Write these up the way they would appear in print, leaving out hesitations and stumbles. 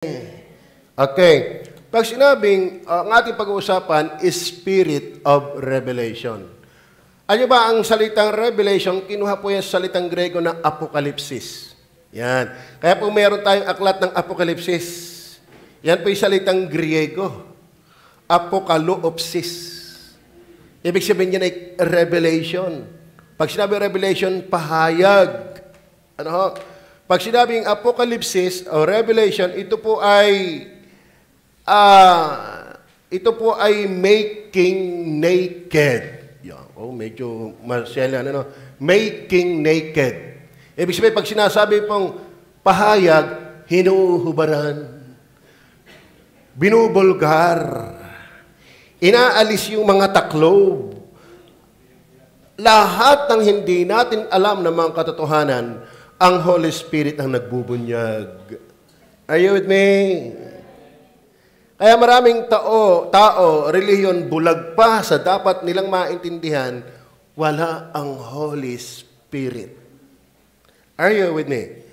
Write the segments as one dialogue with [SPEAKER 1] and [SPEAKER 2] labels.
[SPEAKER 1] Okay. Pag sinabing, ang ating pag-uusapan is spirit of revelation. Ano ba ang salitang revelation? Kinuha po yan sa salitang Grego ng apokalipsis. Yan. Kaya po meron tayong aklat ng apokalipsis. Yan po yung salitang Griego. Apokalopsis. Ibig sabihin niya ay revelation. Pag sinabi revelation, pahayag. Ano ho? Pag sinabing apokalipsis o revelation, ito po ay making naked. Yeah, medyo masyalan, ano? Making naked. Ibig sabihin, pag sinasabi pong pahayag, hinuhubaran, binubulgar, inaalis yung mga taklob. Lahat ng hindi natin alam na mga katotohanan, ang Holy Spirit ang nagbubunyag. Are you with me? Kaya maraming tao, relihiyon, bulag pa sa dapat nilang maintindihan, wala ang Holy Spirit. Are you with me?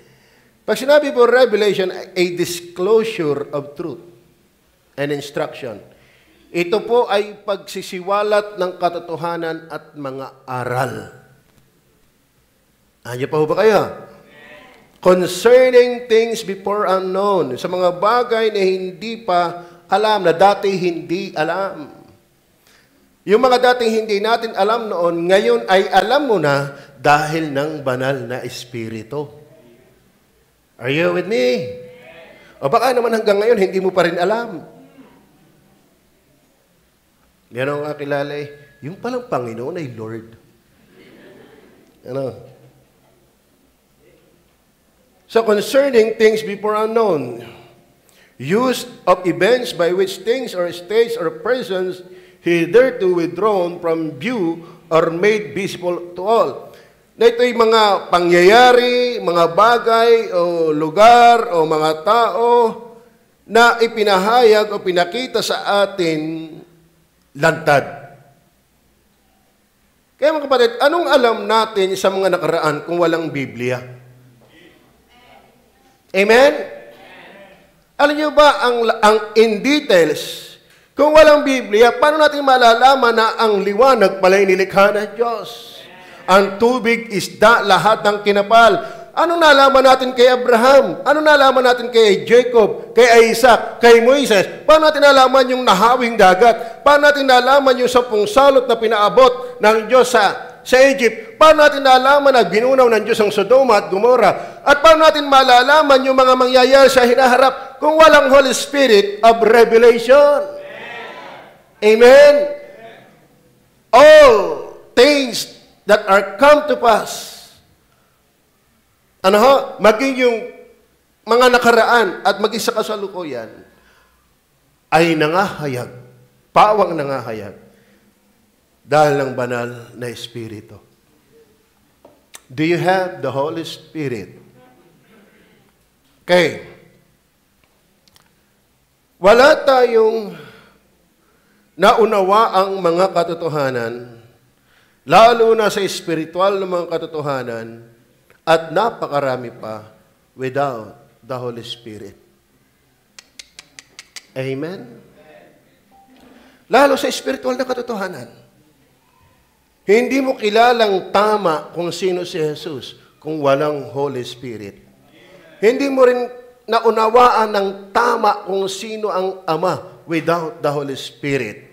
[SPEAKER 1] Pag sinabi po revelation, a disclosure of truth and instruction. Ito po ay pagsisiwalat ng katotohanan at mga aral. Andiyan pa ho ba kayo? Concerning things before unknown. Sa mga bagay na hindi pa alam, na dati hindi alam. Yung mga dating hindi natin alam noon, ngayon ay alam mo na dahil ng banal na Espiritu. Are you with me? O baka naman hanggang ngayon, hindi mo pa rin alam. Yan ang kakilala yung palang Panginoon ay Lord. Ano? So concerning things before unknown, use of events by which things or states or persons hitherto withdrawn from view or made visible to all. Na ito'y mga pangyayari, mga bagay o lugar o mga tao na ipinahayag o pinakita sa atin lantad. Kaya mga kapatid, anong alam natin sa mga nakaraan kung walang Biblia? Amen? Alam niyo ba ang in details, kung walang Biblia, paano natin malalaman na ang liwanag pala inilikha ng Diyos? Ang tubig, isda, lahat ng kinapal. Anong nalaman natin kay Abraham? Anong nalaman natin kay Jacob, kay Isaac, kay Moises? Paano natin nalaman yung nahawing dagat? Paano natin nalaman yung 10 salot na pinaabot ng Diyos sa Egypt? Paano natin nalaman na ginunaw ng Diyos ang Sodoma at Gomorrah? At paano natin malalaman yung mga mangyayari sa hinaharap kung walang Holy Spirit of revelation? Amen? All things that are come to pass, maging yung mga nakaraan at maging sa kasalukuyan, ay nangahayag, pawang nangahayag, dahil ng banal na Espiritu. Do you have the Holy Spirit? Okay. Wala tayong naunawa ang mga katotohanan, lalo na sa espiritual na mga katotohanan, at napakarami pa without the Holy Spirit. Amen? Lalo sa espiritual na katotohanan. Hindi mo kilalang tama kung sino si Jesus kung walang Holy Spirit. Hindi mo rin naunawaan ng tama kung sino ang Ama without the Holy Spirit.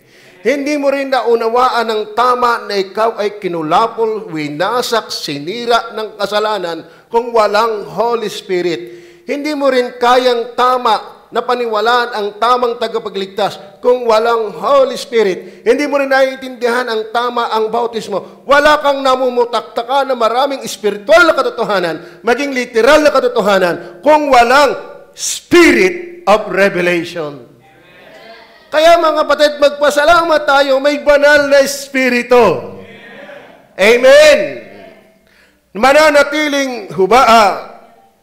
[SPEAKER 1] Hindi mo rin naunawaan ng tama na ikaw ay kinulapol, winasak, sinira ng kasalanan kung walang Holy Spirit. Hindi mo rin kayang tama na paniwalaan ang tamang tagapagligtas kung walang Holy Spirit. Hindi mo rin naiintindihan ang tama ang bautismo. Wala kang namumutaktakan na maraming espiritual na katotohanan, maging literal na katotohanan, kung walang Spirit of revelation. Kaya mga kapatid, magpasalamat tayo, may banal na Espiritu. Amen. Mananatiling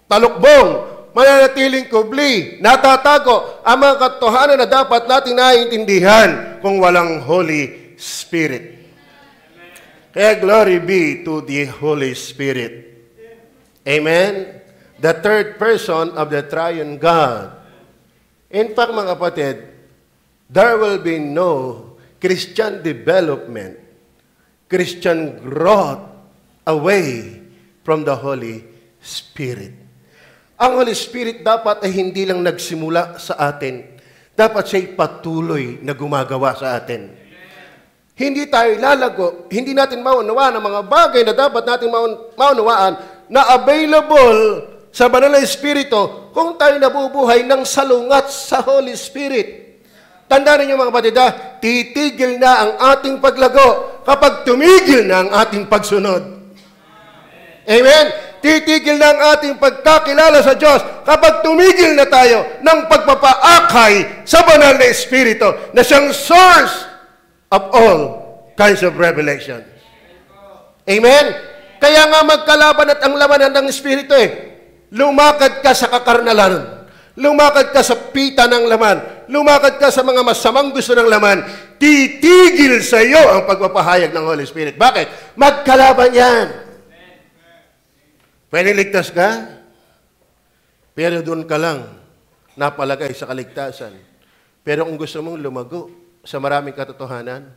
[SPEAKER 1] talukbong, mananatiling kubli, natatago ang mga katotohanan na dapat natin naiintindihan kung walang Holy Spirit. Kaya glory be to the Holy Spirit. Amen. The third person of the triune God. In fact, mga kapatid, there will be no Christian development, Christian growth away from the Holy Spirit. Ang Holy Spirit dapat ay hindi lang nagsimula sa atin. Dapat siya'y patuloy na gumagawa sa atin. Hindi tayo lalago, hindi natin maunawaan ang mga bagay na dapat natin maunawaan na available sa Banal na Espiritu kung tayo nabubuhay ng salungat sa Holy Spirit. Tandaan niyo mga kapatid, titigil na ang ating paglago kapag tumigil na ang ating pagsunod. Amen? Titigil na ang ating pagkakilala sa Diyos kapag tumigil na tayo ng pagpapaakay sa Banal na Espiritu na siyang source of all kinds of revelation. Amen? Kaya nga magkalaban at ang labanan ng Espiritu lumakad ka sa kakarnalan, lumakad ka sa pita ng laman, lumakad ka sa mga masamang gusto ng laman, titigil sa iyo ang pagpapahayag ng Holy Spirit. Bakit? Magkalaban yan. Pwede ligtas ka, pero doon ka lang napalagay sa kaligtasan. Pero kung gusto mong lumago sa maraming katotohanan,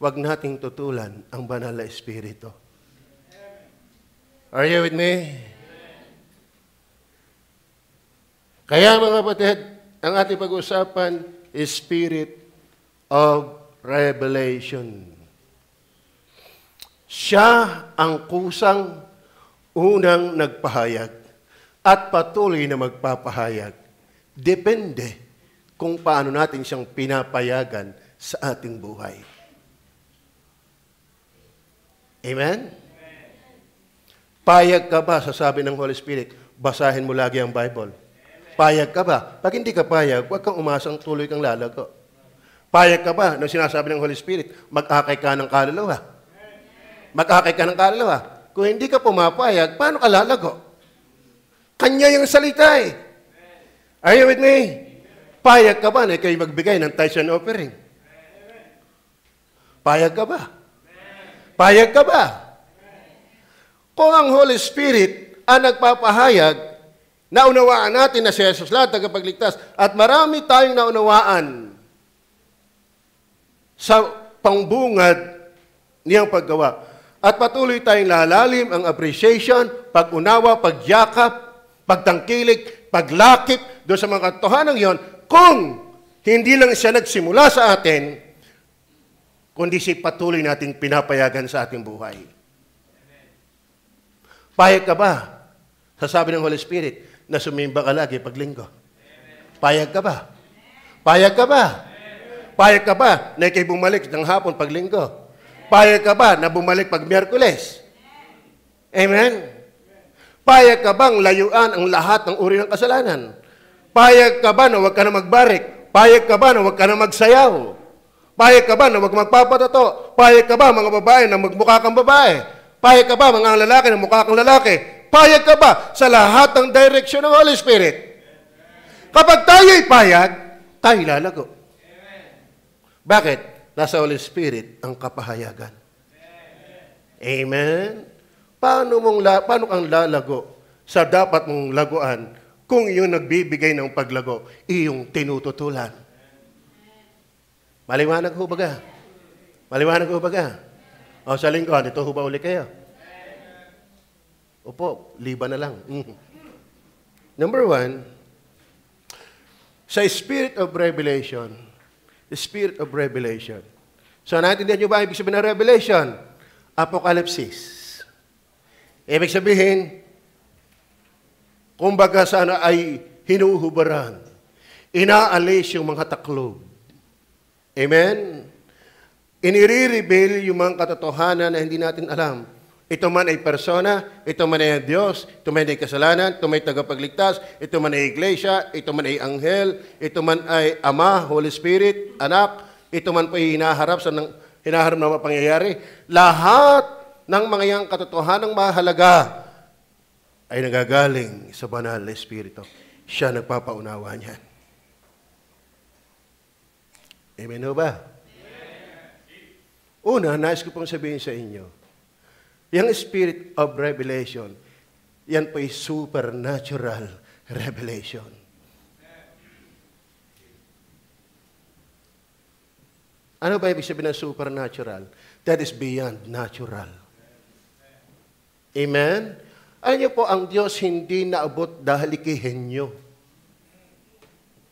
[SPEAKER 1] huwag nating tutulan ang Banal na Espiritu. Are you with me? Kaya mga kapatid, ang ating pag-usapan is Spirit of Revelation. Siya ang kusang unang nagpahayag at patuloy na magpapahayag. Depende kung paano natin siyang pinapayagan sa ating buhay. Amen? Payag ka ba sa sabi ng Holy Spirit? Basahin mo lagi ang Bible. Payag ka ba? Pag hindi ka payag, huwag kang umasang tuloy kang lalago. Payag ka ba? Nung sinasabi ng Holy Spirit, mag-akay ka ng kaluluwa. Mag-akay ka ng kaluluwa. Kung hindi ka pumapayag, paano ka lalago? Kanya yung salita eh. Are you with me? Payag ka ba na kayo magbigay ng tithes and offering? Payag ka ba? Payag ka ba? Kung ang Holy Spirit ang nagpapahayag, naunawaan natin na si Jesus lahat tagapagligtas at marami tayong naunawaan sa pangbungad niyang paggawa. At patuloy tayong lalalim ang appreciation, pag-unawa, pagyakap, pagtangkilik, paglakip doon sa mga katotohanan yon kung hindi lang siya nagsimula sa atin, kundi siya patuloy nating pinapayagan sa ating buhay. Payag ka ba? Sasabi ng Holy Spirit, na sumimba ka lagi pag linggo. Payag ka ba? Payag ka ba? Payag ka ba na ikay bumalik ng hapon pag linggo? Payag ka ba na bumalik pag Miyerkules? Amen? Payag ka bang layuan ang lahat ng uri ng kasalanan? Payag ka ba na huwag ka na magbarik? Payag ka ba na huwag ka na magsayaw? Payag ka ba na huwag magpapatato? Payag ka ba mga babae na magmukha kang babae? Payag ka ba mga lalaki na mukha kang lalaki? Payag ka ba sa lahat ng direksyon ng Holy Spirit? Kapag tayo'y payag, tayo lalago. Bakit? Nasa Holy Spirit ang kapahayagan. Amen? Paano kang lalago sa dapat mong laguan kung yung nagbibigay ng paglago, iyong tinututulan? Maliwanag ho baga? Maliwanag ho baga? O sa lingkod, ito ho ba uli kayo? Opo, liba na lang. Number 1, sa Spirit of Revelation, the Spirit of Revelation. So, naintindihan nyo ba ibig sabihin ng Revelation? Apocalypse. Ibig sabihin, kumbaga sana ay hinuhubaran, inaalis yung mga taklob. Amen? Inire-reveal yung mga katotohanan na hindi natin alam. Ito man ay persona, ito man ay Diyos, ito man ay kasalanan, ito man ay tagapagligtas, ito man ay iglesia, ito man ay anghel, ito man ay Ama, Holy Spirit, Anak, ito man po ay hinaharap na mga pangyayari. Lahat ng mga iyang katotohanang mahalaga ay nagagaling sa Banal na Espiritu. Siya nagpapaunawa niyan. Amen o ba? Una, nais ko pong sabihin sa inyo, yung Spirit of Revelation, yan po ay supernatural revelation. Ano ba ibig sabihin ng supernatural? That is beyond natural. Amen? Alam niyo po, ang Diyos hindi naabot dahil kay henyo.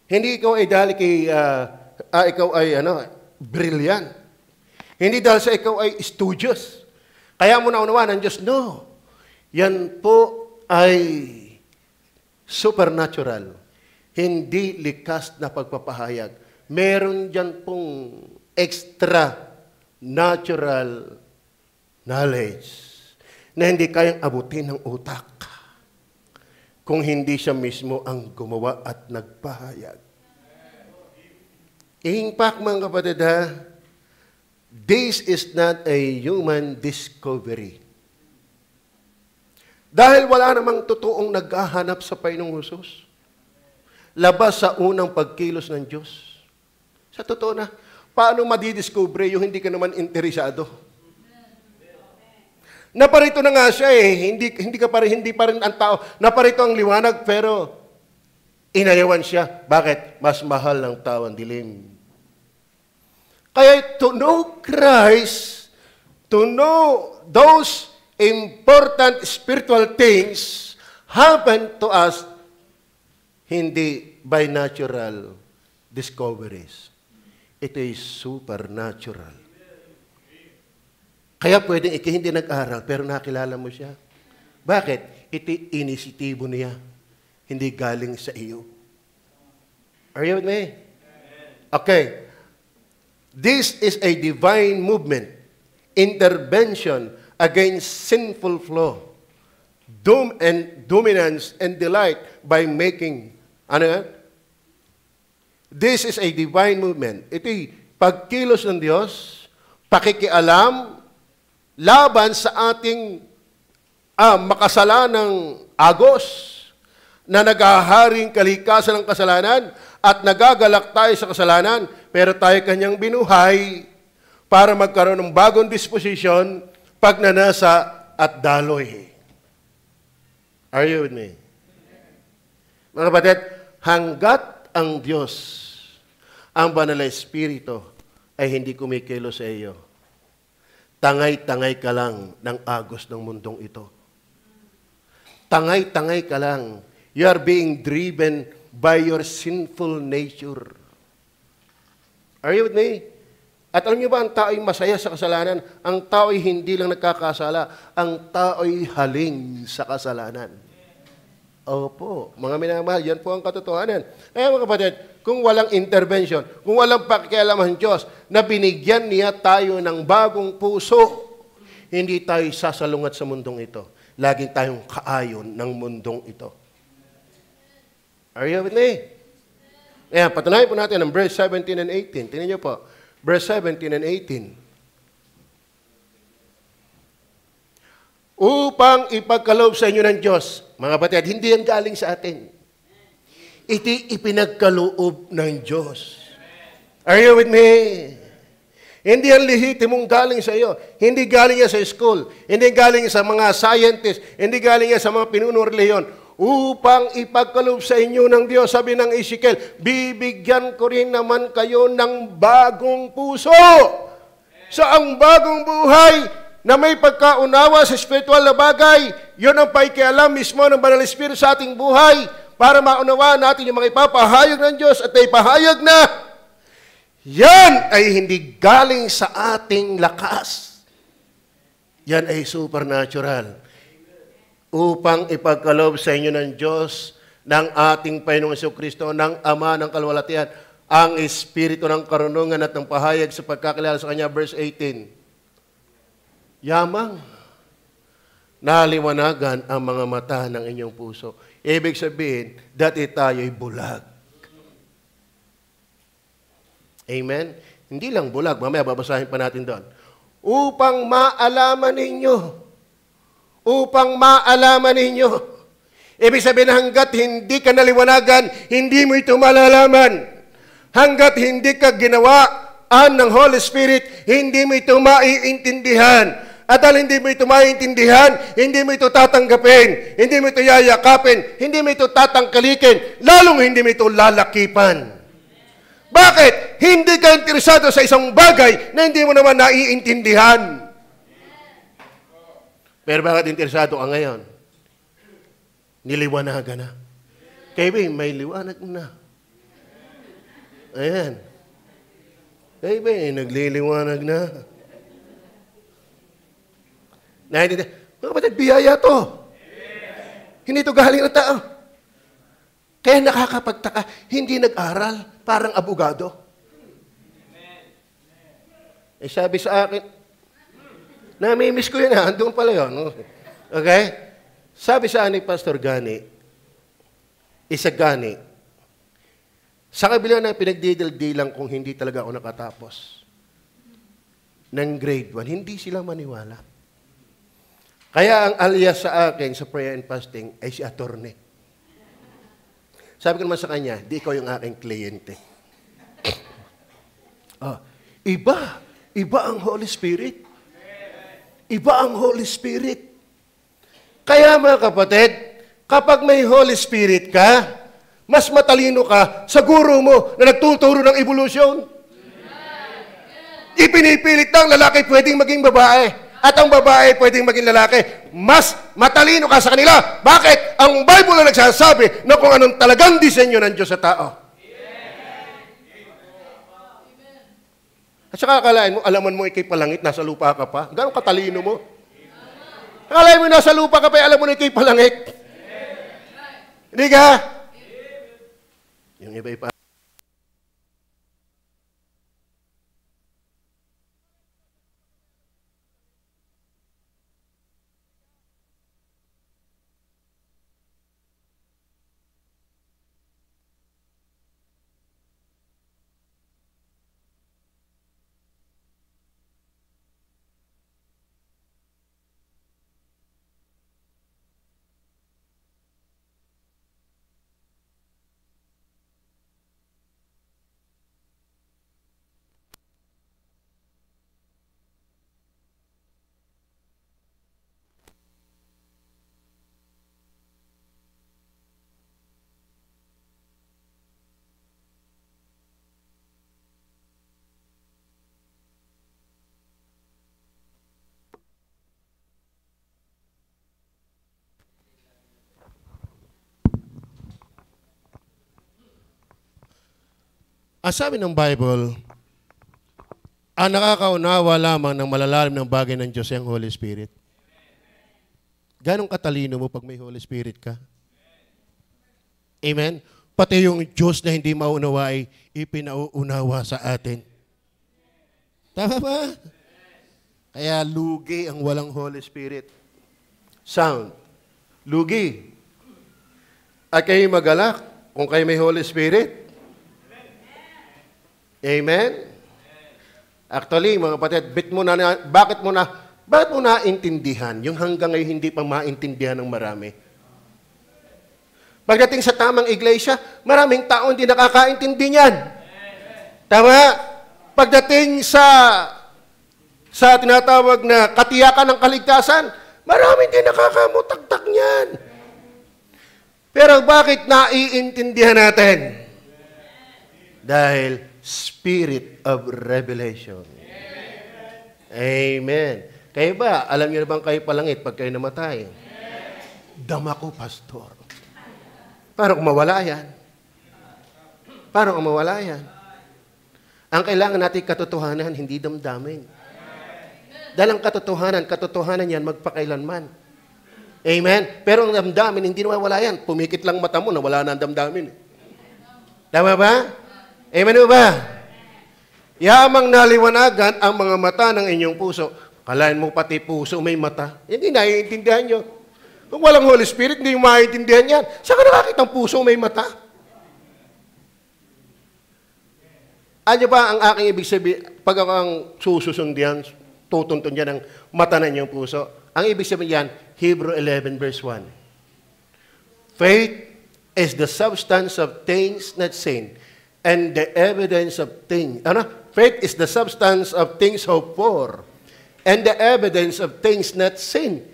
[SPEAKER 1] Hindi ikaw ay dahil kay, ikaw ay brilliant. Hindi dahil sa ikaw ay studious. Kaya mo naunawaan ng Diyos, no. Yan po ay supernatural. Hindi likas na pagpapahayag. Meron dyan pong extra natural knowledge na hindi kayang abutin ng utak kung hindi siya mismo ang gumawa at nagpahayag. In fact, mga kapatid, this is not a human discovery. Dahil wala namang totoong naghahanap sa Panginoong Hesus. Labas sa unang pagkilos ng Diyos. Sa totoo na, paano madidiscover yung hindi ka naman interesado? Naparito na nga siya eh. Hindi pa rin ang tao. Naparito ang liwanag, pero inayawan siya. Bakit? Mas mahal ng tao ang dilim. Kaya to know Christ, to know those important spiritual things happen to us hindi by natural discoveries. It is supernatural. Kaya pwedeng hindi nag-aral, pero nakilala mo siya. Bakit? Ito inisitibo niya. Hindi galing sa iyo. Are you with me? Okay. This is a divine movement, intervention against sinful flaw, dominance and delight by making, This is a divine movement. Ito'y pagkilos ng Diyos, pakikialam, laban sa ating makasalanang agos na naghaharing kalikasan ng kasalanan at nagagalak tayo sa kasalanan, pero tayo kanyang binuhay para magkaroon ng bagong disposition, pagnanasa at daloy. Are you with me? Mga kapatid, hanggat ang Diyos, ang Banal na Espiritu, ay hindi kumikilos sa iyo, tangay-tangay ka lang ng agos ng mundong ito. Tangay-tangay ka lang. You are being driven by your sinful nature. Are you with me? At alam niyo ba, ang tao ay masaya sa kasalanan? Ang tao ay hindi lang nagkakasala. Ang tao ay haling sa kasalanan. Opo, mga minamahal, yan po ang katotohanan. Kaya mga kapatid, kung walang intervention, kung walang pakialam ang Diyos, na binigyan niya tayo ng bagong puso, hindi tayo sasalungat sa mundong ito. Laging tayong kaayon ng mundong ito. Are you with me? Kaya patunayan po natin ang verse 17 and 18. Tingnan niyo po, verse 17 and 18. Upang ipagkaloob sa inyo ng Diyos. Mga kapatid, hindi yan galing sa atin. Iti ipinagkaloob ng Diyos. Are you with me? Hindi yan lehitimong galing sa iyo. Hindi galing yan sa school. Hindi galing sa mga scientists. Hindi galing yan sa mga pinuno reliyon. Upang ipagkaloob sa inyo ng Diyos, sabi ng Ezekiel, bibigyan ko rin naman kayo ng bagong puso. So ang bagong buhay na may pagkaunawa sa spiritual na bagay, yun ang paikialam mismo ng Banal na Espiritu sa ating buhay para maunawaan natin yung mga ipapahayag ng Diyos at ipahayag na yan ay hindi galing sa ating lakas. Yan ay supernatural. Upang ipagkaloob sa inyo ng Diyos, ng ating Panginoong Jesucristo, ng Ama ng Kalwalatian, ang Espiritu ng karunungan at ng pahayag sa pagkakilala sa Kanya, verse 18. Yamang, naliwanagan ang mga mata ng inyong puso. Ibig sabihin, dati tayo'y bulag. Amen? Hindi lang bulag, mamaya babasahin pa natin doon. Upang maalaman ninyo. Upang maalaman ninyo. Ibig sabihin, hanggat hindi ka naliwanagan, hindi mo ito malalaman. Hanggat hindi ka ginawaan ng Holy Spirit, hindi mo ito maiintindihan. At dahil hindi mo ito maiintindihan, hindi mo ito tatanggapin, hindi mo ito yayakapin, hindi mo ito tatangkalikin, lalong hindi mo ito lalakipan. Bakit? hindi ka interesado sa isang bagay na hindi mo naman naiintindihan. Pero bakit interesado ka ngayon? Niliwanagan na. Kaya may liwanag na. Ayan. Kaya nagliliwanag na. Naiintindihan. Mga kapatid, biyaya to. Hindi ito galing ng tao. Kaya nakakapagtaka, hindi nag-aral, parang abogado. Eh sabi sa akin, namimiss ko yun ha, andun pala yun. Okay? Sabi sa akin ni Pastor Gani, isa Gani, sa kabila na pinagdidildilang kung hindi talaga ako nakatapos ng grade 1, hindi sila maniwala. Kaya ang alias sa akin sa prayer and fasting ay si attorney. Sabi ko naman sa kanya, di ikaw yung aking kliyente. Iba ang Holy Spirit. Iba ang Holy Spirit. Kaya mga kapatid, kapag may Holy Spirit ka, mas matalino ka sa guro mo na nagtuturo ng evolusyon. Ipinipilit ng lalaki pwedeng maging babae. At ang babae pwedeng maging lalaki. Mas matalino ka sa kanila. Bakit? Ang Bible na nagsasabi na kung anong talagang disenyo ng Diyos sa tao. At saka akalain mo, alaman mo ikay palangit, nasa lupa ka pa. Gano'ng katalino mo? Akalain mo nasa lupa ka pa, alam mo na ikay palangit. Hindi ka? Yung iba-iba. Ang sabi ng Bible, ang nakakaunawa lamang ng malalalim ng bagay ng Diyos ay ang Holy Spirit. Ganong katalino mo pag may Holy Spirit ka? Amen? Pati yung Diyos na hindi maunawa ay ipinauunawa sa atin. Tama ba? Kaya lugi ang walang Holy Spirit. Sound. Lugi. At kayo magalak kung kayo may Holy Spirit. Amen? Actually, mga kapatid, bakit mo naintindihan yung hanggang ngayon hindi pa maintindihan ng marami? Pagdating sa tamang iglesia, maraming tao hindi nakakaintindi niyan. Tama? Pagdating sa tinatawag na katiyakan ng kaligtasan, maraming hindi nakakamutagtak niyan. Pero bakit naiintindihan natin? Dahil Spirit of Revelation. Amen. Kayo ba, alam niyo na bang kayo palangit pag kayo namatay? Dama ko, pastor. Paano kung mawala yan? Paano kung mawala yan? Ang kailangan natin katotohanan, hindi damdamin. Dahil ang katotohanan yan magpakailanman. Amen? Pero ang damdamin, hindi nawawala yan. Pumikit lang mata mo, nawala na ang damdamin. Tama ba? Amen ba? Yamang naliwanagan ang mga mata ng inyong puso. Kalain mo pati puso may mata. Hindi naiintindihan nyo. Kung walang Holy Spirit, hindi maiintindihan yan. Saan ka nakakita ang puso may mata? Ano ba ang aking ibig sabihin? Pag ako ang sususundihan, tutuntun yan ang mata ng inyong puso. Ang ibig sabihin yan, Hebrew 11 verse 1. Faith is the substance of things not seen, and the evidence of things. Faith is the substance of things hoped for, and the evidence of things not seen.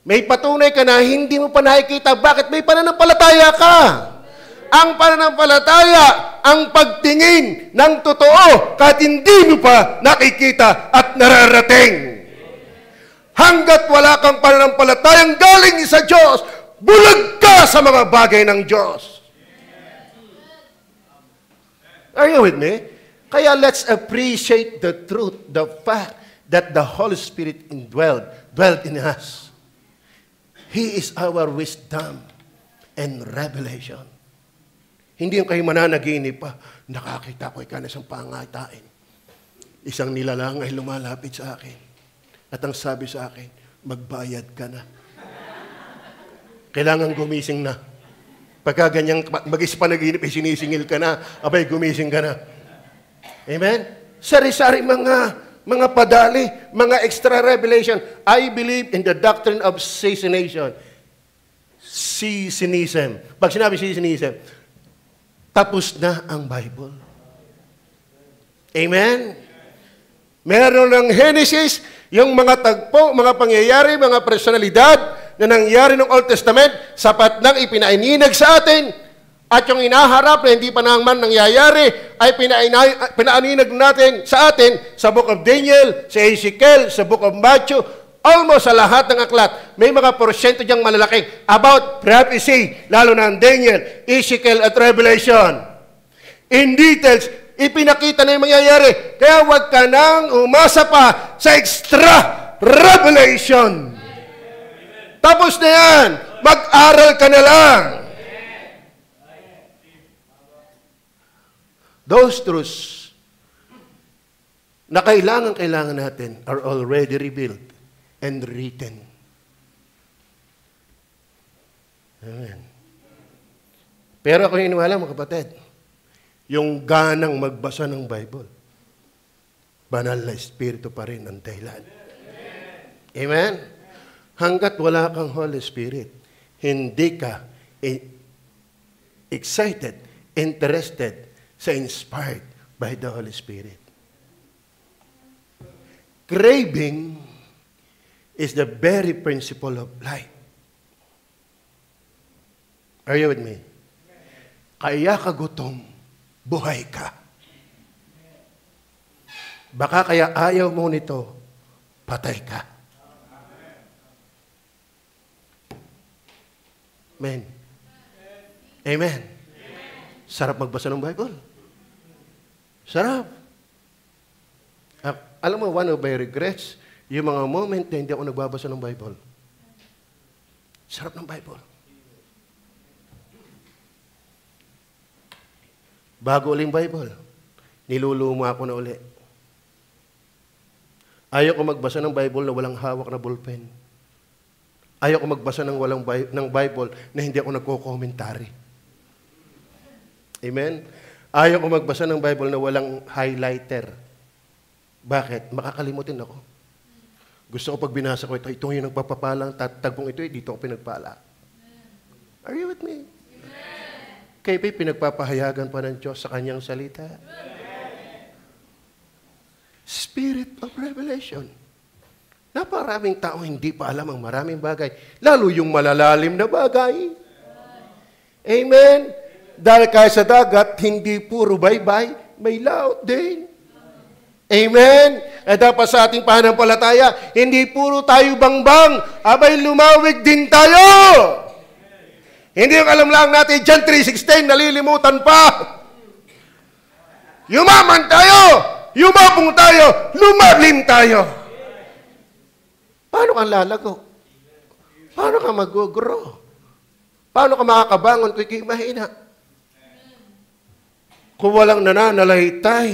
[SPEAKER 1] May patunay ka na hindi mo pa nakikita. Bakit? May pananampalataya ka. Ang pananampalataya, ang pagtingin ng totoo kahit hindi mo pa nakikita at nararating. Hanggat wala kang pananampalatayang galing sa Diyos, bulag ka sa mga bagay ng Diyos. Are you with me? Kaya let's appreciate the truth, the fact that the Holy Spirit dwelt in us. He is our wisdom and revelation. Hindi yung kayo mananaginip pa, nakakita ko ikaw na isang pangatain. Isang nilalang ay lumalapit sa akin. At ang sabi sa akin, magbayad ka na. Kailangan gumising na. Pagka ganyang mag-isip pa naginip, sinisingil ka na, abay gumising ka na. Amen? Sari-sari mga padali, mga extra revelation. I believe in the doctrine of cessation. Ceasionism. Pag sinabi ceasionism, tapos na ang Bible. Amen? Meron ng Genesis, yung mga tagpo, mga pangyayari, mga personalidad na nangyari ng Old Testament, sapat nang ipinaininag sa atin. At yung inaharap na hindi pa naman nangyayari, ay pinaaninag natin sa atin sa Book of Daniel, sa Ezekiel, sa Book of Matthew, almost sa lahat ng aklat. May mga porsyento diyang malalaki about prophecy, lalo na ang Daniel, Ezekiel at Revelation. In details, ipinakita na yung mangyayari. Kaya huwag ka nang umasa pa sa extra revelation. Tapos na yan. Mag-aral ka na lang. Those truths na kailangan natin are already revealed and written. Amen. Pero ako hiniwala, mga kapatid, yung ganang magbasa ng Bible, banal na espiritu pa rin ang dahilan. Amen? Hanggat wala kang Holy Spirit, hindi ka excited, interested, sa inspired by the Holy Spirit. Craving is the very principle of life. Are you with me? Kaya ka gutom, buhay ka. Baka kaya ayaw mo nito, patay ka. Amen. Amen. Sarap magbasa ng Bible. Sarap. Alam mo, one of my regrets, yung mga moment na hindi ako nagbabasa ng Bible. Sarap ng Bible. Bago uling Bible, niluluma ako na uli. Ayaw ko magbasa ng Bible na walang hawak na ballpen. Ayaw ko magbasa ng ng Bible na hindi ako nagko-commentary. Amen? Ayaw ko magbasa ng Bible na walang highlighter. Bakit? Makakalimutin ako. Gusto ko pag binasa ko ito yung nagpapapalang tagpong ito, dito ako pinagpala. Are you with me? Kayo ba'y pinagpapahayagan pa ng Diyos sa kanyang salita? Spirit of revelation. Naparaming tao hindi pa alam ang maraming bagay. Lalo yung malalalim na bagay. Amen? Dahil kaya sa dagat, hindi puro bye-bye, may laot din. Amen? At dapat sa ating pananampalataya, hindi puro tayo bangbang, abay lumawig din tayo. Hindi yung alam lang natin, John 3:16, nalilimutan pa. Yumaman tayo, yumabong tayo, lumalim tayo. Paano ka lalago? Paano ka mag-grow? Paano ka makakabangon kung ikay mahina? Kung walang nananalaytay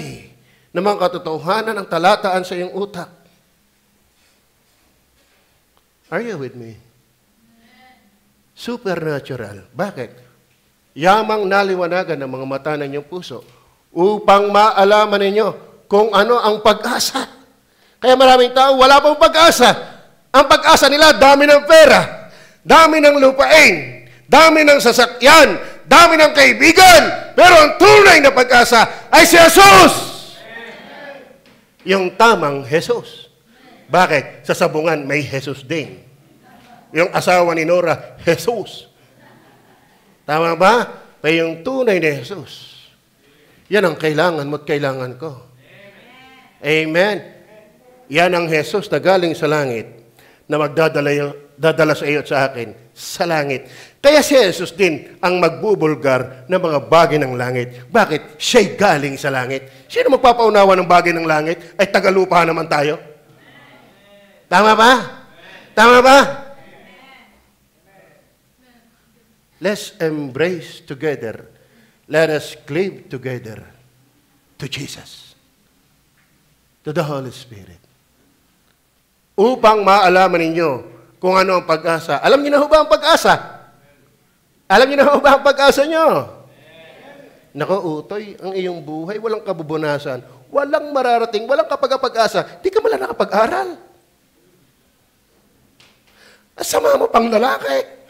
[SPEAKER 1] ng mga katotohanan ang talataan sa iyong utak. Are you with me? Supernatural. Bakit? Yamang naliwanagan ng mga mata ng inyong puso upang maalaman ninyo kung ano ang pag-asa. Kaya maraming tao, wala pang pag-asa. Ang pag-asa nila, dami ng pera, dami ng lupain, dami ng sasakyan, dami ng kaibigan, pero ang tunay na pag-asa ay si Jesus. Yung tamang Jesus. Bakit? Sa sabungan may Jesus din. Yung asawa ni Nora, Jesus. Tama ba? Pero yung tunay na Jesus, Yan ang kailangan mo at kailangan ko. Amen. Yan ang Jesus na galing sa langit na dadala sa iyo at sa akin sa langit. Kaya si Jesus din ang magbubulgar ng mga bagay ng langit. Bakit? Siya'y galing sa langit. Sino magpapaunawa ng bagay ng langit? Ay tagalupa naman tayo. Tama ba? Tama ba? Let's embrace together. Let us cleave together to Jesus, to the Holy Spirit. Upang maalaman ninyo kung ano ang pag-asa. Alam niyo na ho ba ang pag-asa? Alam niyo na ho ba ang pag-asa niyo? Nako, utoy, ang iyong buhay, walang kabubunasan, walang mararating, walang kapag-asa. Di ka mala nakapag-aral. Asama mo pang lalaki.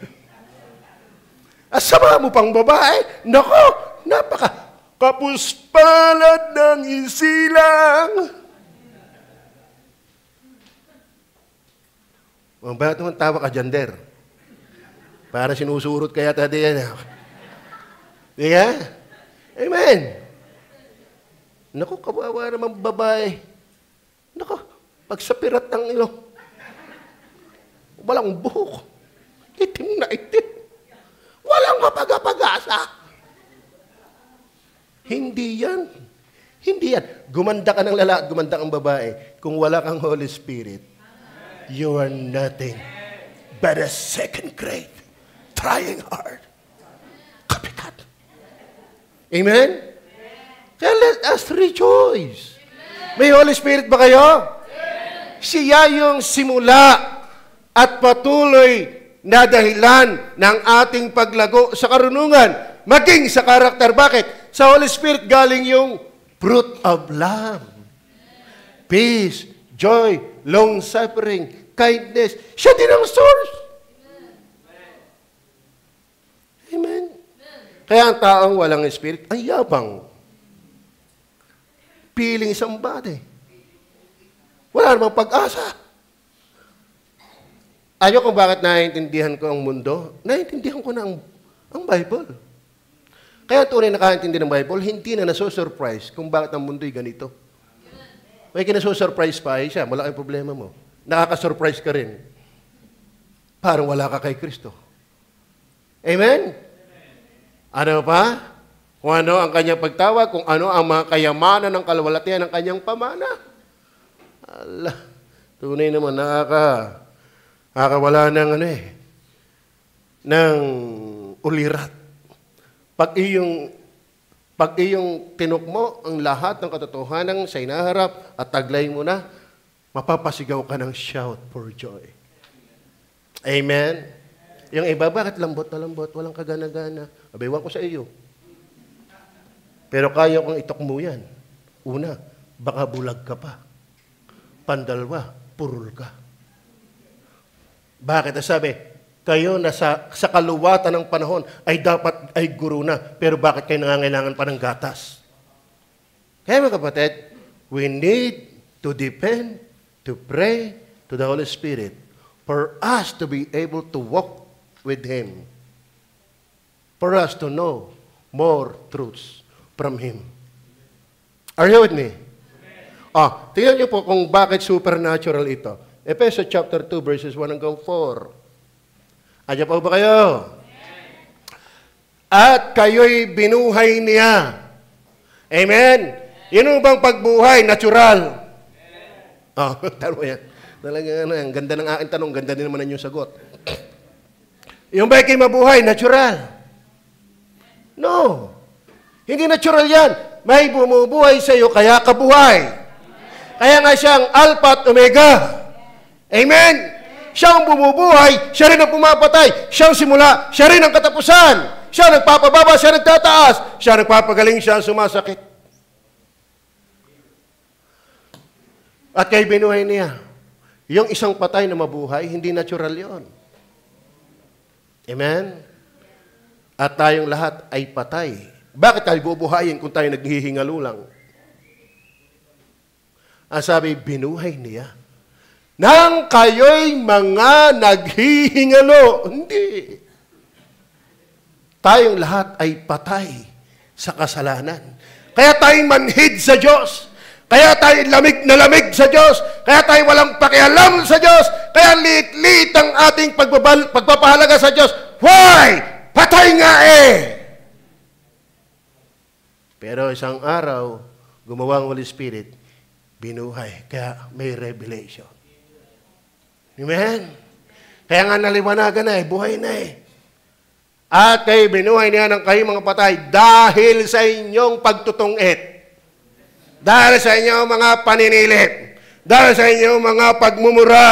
[SPEAKER 1] Asama mo pang babae. Nako, kapuspalad ng isilang. Bakit naman tawa ka, Jander? Para sinusurot kaya tayo yan. Di ka? Amen. Naku, kawawa naman babae. Naku, pagsapirat ng ilong. Walang buhok. Itim na itim. Walang mapag-asa. Hindi yan. Hindi yan. Gumanda ka ng lalaki at gumanda kang babae. Kung wala kang Holy Spirit, you are nothing but a second grade. Trying hard. Kapikat. Amen? Kaya let us rejoice. May Holy Spirit ba kayo? Siya yung simula at patuloy na dahilan ng ating paglago sa karunungan, maging sa karakter. Bakit? Sa Holy Spirit galing yung fruit of love, peace, joy, long-suffering, kindness. Siya din ang source. Amen. Kaya ang taong walang Spirit, ay yabang. Feeling somebody. Wala namang pag-asa. Ayaw kung bakit naiintindihan ko ang mundo, naiintindihan ko na ang Bible. Kaya tunay nakaintindi ng Bible, hindi na naso-surprise kung bakit ang mundo'y ganito. May kinaso-surprise pa, siya, malaking problema mo. Nakaka-surprise ka rin. Parang wala ka kay Kristo. Amen? Ano pa? Kung ano ang kanyang pagtawag, kung ano ang mga kayamanan ng kalwalatian ng kanyang pamana. Allah, tunay naman, nakakawala ng ng ulirat. Pag iyong tinukmo ang lahat ng katotohanan sa inaharap at taglay mo na, mapapasigaw ka ng shout for joy. Amen? Yung iba, bakit lambot na lambot? Walang kagana-gana. Abaywan ko sa iyo. Pero kaya kong itukmo yan. Una, baka bulag ka pa. Pandalwa, purul ka. Bakit? Sabi, kayo na sa kaluwatan ng panahon ay dapat ay guro na. Pero bakit kayo nangangailangan pa ng gatas? Kaya mga kapatid, we need to depend, to pray to the Holy Spirit for us to be able to walk with Him. For us to know more truths from Him. Are you with me? Tingnan niyo po kung bakit supernatural ito. Ephesians chapter 2 verses 1 hanggang 4. Andiyan pa ba kayo? At kayo'y binuhay niya. Amen? Yun bang pagbuhay? Natural. Taro yan. Talaga ang ganda ng aking tanong, ganda din naman ang inyong sagot. Yung ba kayo mabuhay? Natural. No. Hindi natural yan. May bumubuhay sa iyo, kaya kabuhay. Kaya nga siyang Alpha at Omega. Amen? Siya ang bumubuhay, siya rin ang pumapatay. Siya ang simula, siya rin ang katapusan. Siya ang nagpapababa, siya ang nagtataas. Siya ang nagpapagaling, siya ang sumasakit. At kay binuhay niya, yung isang patay na mabuhay, hindi natural yon. Amen? At tayong lahat ay patay. Bakit tayo bubuhayin kung tayo naghihingalo lang? Ang sabi, binuhay niya. Nang kayo'y mga naghihingalo. Hindi. Tayong lahat ay patay sa kasalanan. Kaya tayo manhid sa Diyos. Kaya tayo lamig na lamig sa Diyos. Kaya tayo walang pakialam sa Diyos. Kaya liit-liit ang ating pagpapahalaga sa Diyos. Why? Patay nga eh! Pero isang araw, gumawa ang Holy Spirit, binuhay. Kaya may revelation. Amen? Kaya nga naliwanagan na eh, buhay na eh. At kayo binuhay niya ng kayo mga patay dahil sa inyong pagtutungit. Dahil sa inyong mga paninilit. Dahil sa inyong mga pagmumura.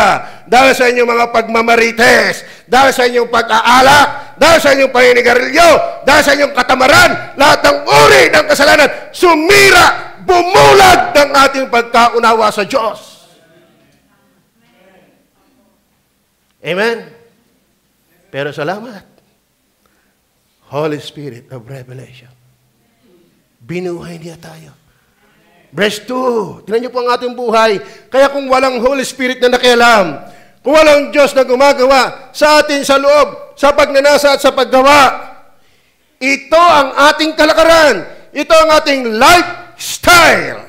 [SPEAKER 1] Dahil sa inyong mga pagmamarites. Dahil sa inyong pag-aalak. Dahil sa inyong paninigarilyo. Dahil sa inyong katamaran. Lahat ng uri ng kasalanan. Sumira, bumulag ng ating pagkaunawa sa Diyos. Amen? Pero salamat. Holy Spirit of Revelation. Binuhay niya tayo. Verse 2. Tingnan niyo po ang ating buhay. Kaya kung walang Holy Spirit na nakialam, kung walang Diyos na gumagawa sa atin sa loob, sa pagnanasa at sa paggawa, ito ang ating kalakaran. Ito ang ating lifestyle.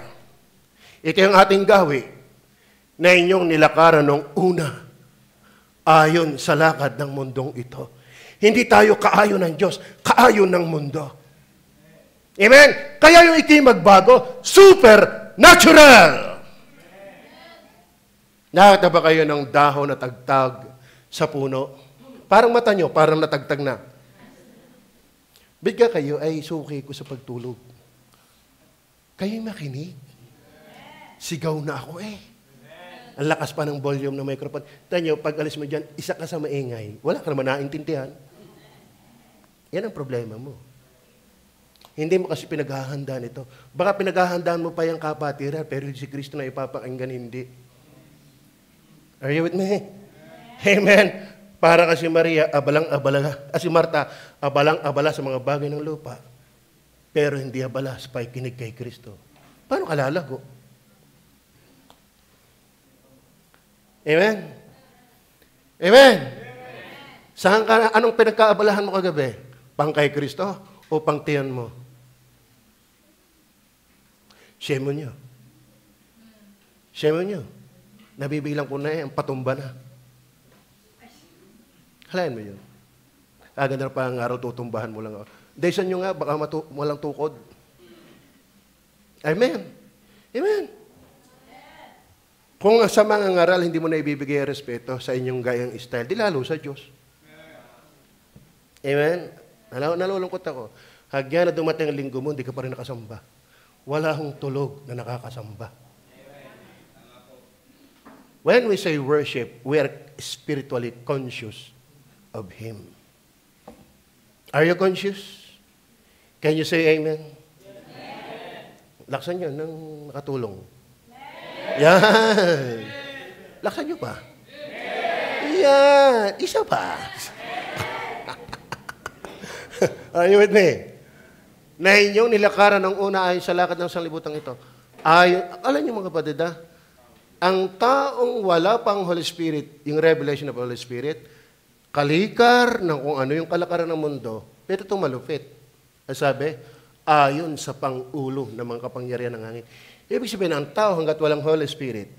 [SPEAKER 1] Ito ang ating gawi na inyong nilakaran nung una ayon sa lakad ng mundong ito. Hindi tayo kaayon ng Diyos, kaayon ng mundo. Amen? Kaya yung ikay magbago, supernatural. Nakita ba kayo ng dahon na tagtag sa puno? Parang mata nyo, parang natagtag na. Bigla kayo ay suki ko sa pagtulog. Kayo'y makinig. Sigaw na ako eh. Ang lakas pa ng volume ng microphone. Tanyo, pag alis mo dyan, isa ka sa maingay. Wala ka naman naintindihan. Yan ang problema mo. Hindi mo kasi pinaghahandaan ito. Baka pinaghahandaan mo pa yung kapatiran, pero si Kristo na ipapakinggan, hindi. Are you with me? Amen. Para kasi Maria, abalang-abala. Si Marta, abalang-abala sa mga bagay ng lupa. Pero hindi abala sa pakikinig kay Kristo. Paano kalalago? Amen? Amen? Saan ka, anong pinagkaabalahan mo kagabi? Pang kay Kristo o pang tiyan mo? Shame nyo. Shame nyo. Nabibilang ko na ang patumba na. Halayan mo yun. Agad na pa ang araw, tutumbahan mo lang ako. Daysan nyo nga, baka walang tukod. Amen. Amen. Kung sa mga ngaral, hindi mo na ibibigay respeto sa inyong gayang style, di lalo sa Diyos. Amen. Nalulungkot ako. Hagyan na dumating ang linggo mo, hindi ka pa rin nakasamba. Wala hong tulog na nakakasamba. When we say worship, we are spiritually conscious of Him. Are you conscious? Can you say amen? Laksan nyo ng nakatulong. Yan. Laksan nyo pa. Yan. Isa pa. Are you with me? Na inyong nilakaran ng una ay sa lakad ng sanlibutan ito. Alam niyo mga kapatid, ang taong wala pang Holy Spirit, yung revelation of Holy Spirit, kalikar ng kung ano yung kalakaran ng mundo, pero itong malupit. Sabi, ayon sa pang-ulo ng mga kapangyarihan ng hangin. Ibig sabihin, ang tao hanggat walang Holy Spirit,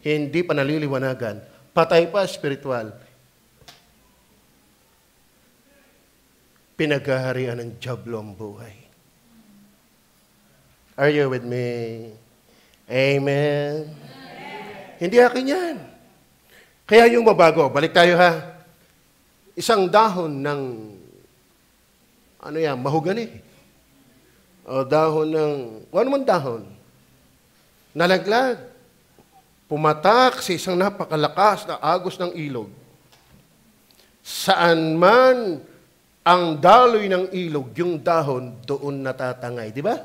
[SPEAKER 1] hindi pa naliliwanagan, patay pa spiritual, pinaghaharian ng dyablo ang buhay. Are you with me? Amen. Hindi akin yan. Kaya yung mabago, balik tayo ha. Isang dahon ng, mahogany. O dahon ng, kung ano man dahon, nalaglag, pumatak sa isang napakalakas na agos ng ilog. Saan man ang daloy ng ilog, yung dahon, doon natatangay. Di ba?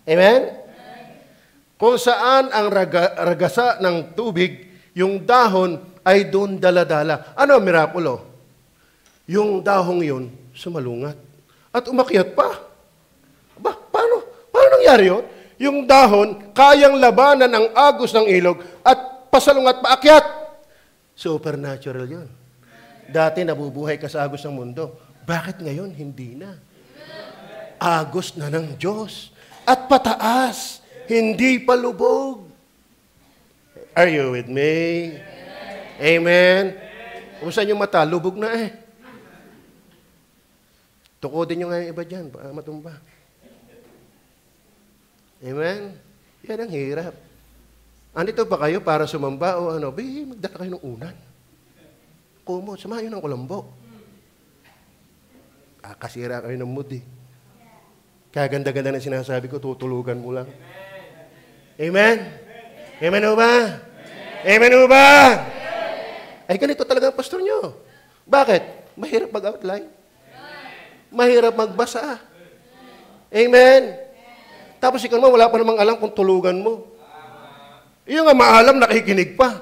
[SPEAKER 1] Amen? Kung saan ang ragasa ng tubig, yung dahon ay doon daladala. Ano ang mirakulo? Yung dahong yun, sumalungat. At umakyat pa. Paano nangyari yun? Yung dahon, kayang labanan ang agos ng ilog at pasalungat paakyat. Supernatural yun. Dati nabubuhay ka sa agos ng mundo. Bakit ngayon hindi na? Agos na ng Diyos. at pataas, hindi palubog. Are you with me? Amen? Kumusta yung mata? Lubog na eh. Tukodin nyo nga yung iba dyan, baka matumba. Amen? Yan ang hirap. Andito ba kayo para sumamba o ano? Magdala kayo ng unan. Kumot, samahan nyo ng kulambo. Kasira kayo ng mood eh. Kaya ganda-ganda na sinasabi ko, tutulugan mo lang. Amen? Amen o ba? Amen o ba? Ay, ganito talaga ang pastor nyo. Bakit? Mahirap mag-outline. Mahirap magbasa. Amen? Tapos ikaw naman, wala pa namang alam kung tulugan mo. Yung nga maalam, nakikinig pa.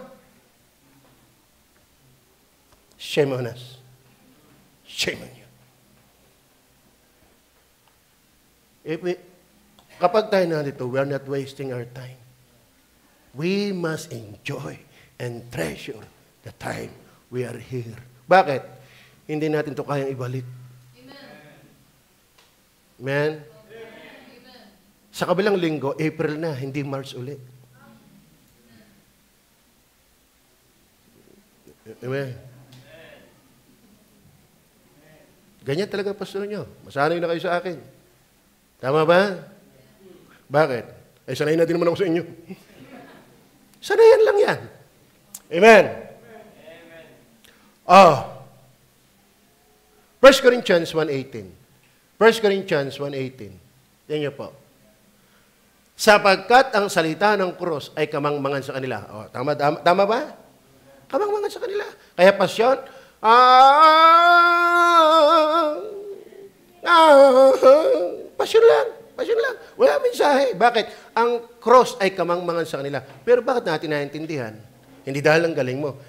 [SPEAKER 1] Shame on us. Shame on you. Kapag tayo nandito, we are not wasting our time. We must enjoy and treasure the time we are here. Bakit? Hindi natin ito kayang ibalik. Amen? Sa kabilang linggo, April na, hindi March ulit. Amen? Ganyan talaga ang pastor nyo. Masanay na kayo sa akin. Tama ba? Bakit? Ay, sanay na din naman ako sa inyo. Sanayan lang yan. Amen? Oh. 1 Corinthians 1:18. 1 Corinthians 1:18. Yan nyo po. Sapagkat ang salita ng krus ay kamangmangan sa kanila. Oh, tama ba? Kamangmangan sa kanila. Kaya pasyon, pasyon lang. Pasyon lang. Wala mensahe. Bakit? Ang cross ay kamangmangan sa kanila. Pero bakit natin naintindihan? Hindi dahil ang galing mo.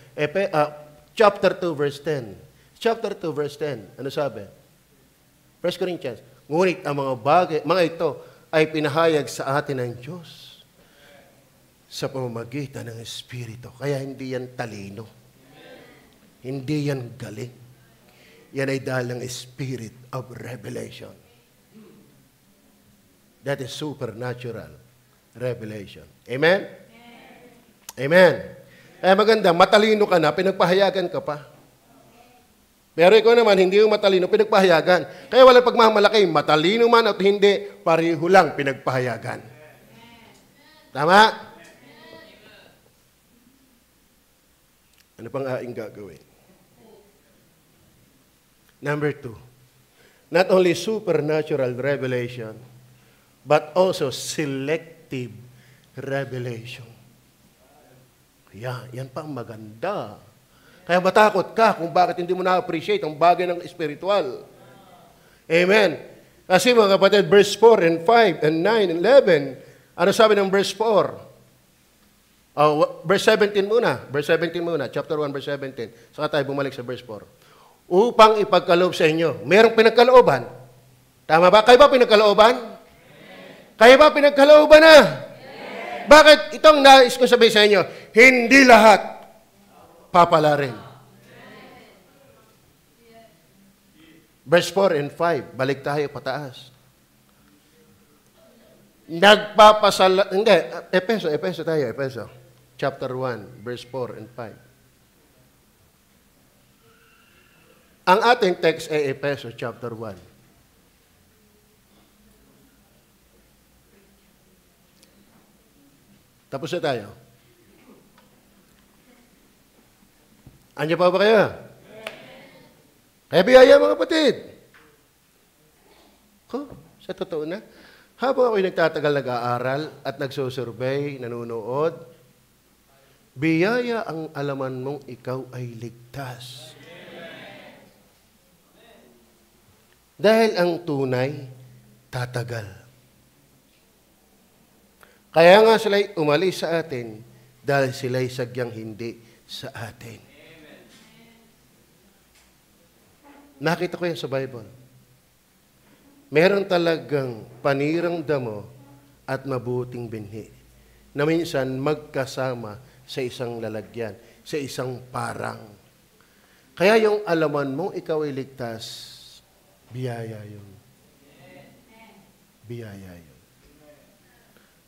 [SPEAKER 1] Chapter 2, verse 10. Chapter 2, verse 10. Ano sabi? 1 Corinthians. Ngunit ang mga ito ay pinahayag sa atin ng Diyos sa pamamagitan ng Espiritu. Kaya hindi yan talino. Hindi yan galing. Yan ay dahil ng Spirit of Revelation. That is supernatural revelation. Amen? Amen. Maganda, matalino ka na, pinagpahayagan ka pa. Pero ikaw naman, hindi yung matalino, pinagpahayagan. Kaya wala pagmamalaki, matalino man at hindi, pareho lang pinagpahayagan. Tama? Ano pang aing gagawin? Number 2, not only supernatural revelation, but also selective revelation. Yan pa ang maganda. Kaya matakot ka kung bakit hindi mo na-appreciate ang bagay ng spiritual. Amen. Kasi mga kapatid, verse 4 and 5 and 9 and 11, ano sabi ng verse 4? Verse 17 muna. Verse 17 muna. Chapter 1, verse 17. Saka tayo bumalik sa verse 4. Upang ipagkaloob sa inyo. Merong pinagkalooban. Tama ba? Kayo ba pinagkalooban? Kayo ba pinagkalooban na? Yes. Bakit itong nais ko sabihin sa inyo, hindi lahat papala rin. Verse 4 and 5, balik tayo pataas. Efeso tayo, Efeso. Chapter 1, verse 4 and 5. Ang ating text ay Efeso chapter 1. Tapos na tayo. Andiyan pa ba kayo? Kaya biyaya mga kapatid. Sa totoo na, habang ako'y nagtatagal nag-aaral at nagsusurvey, nanonood, biyaya ang alaman mong ikaw ay ligtas. Dahil ang tunay, tatagal. Kaya nga sila'y umalis sa atin dahil sila'y sagyang hindi sa atin. Nakita ko yan sa Bible. Meron talagang panirang damo at mabuting binhi na minsan magkasama sa isang lalagyan, sa isang parang. Kaya yung alaman mong ikaw ay ligtas, biyaya yun. Biyaya yun.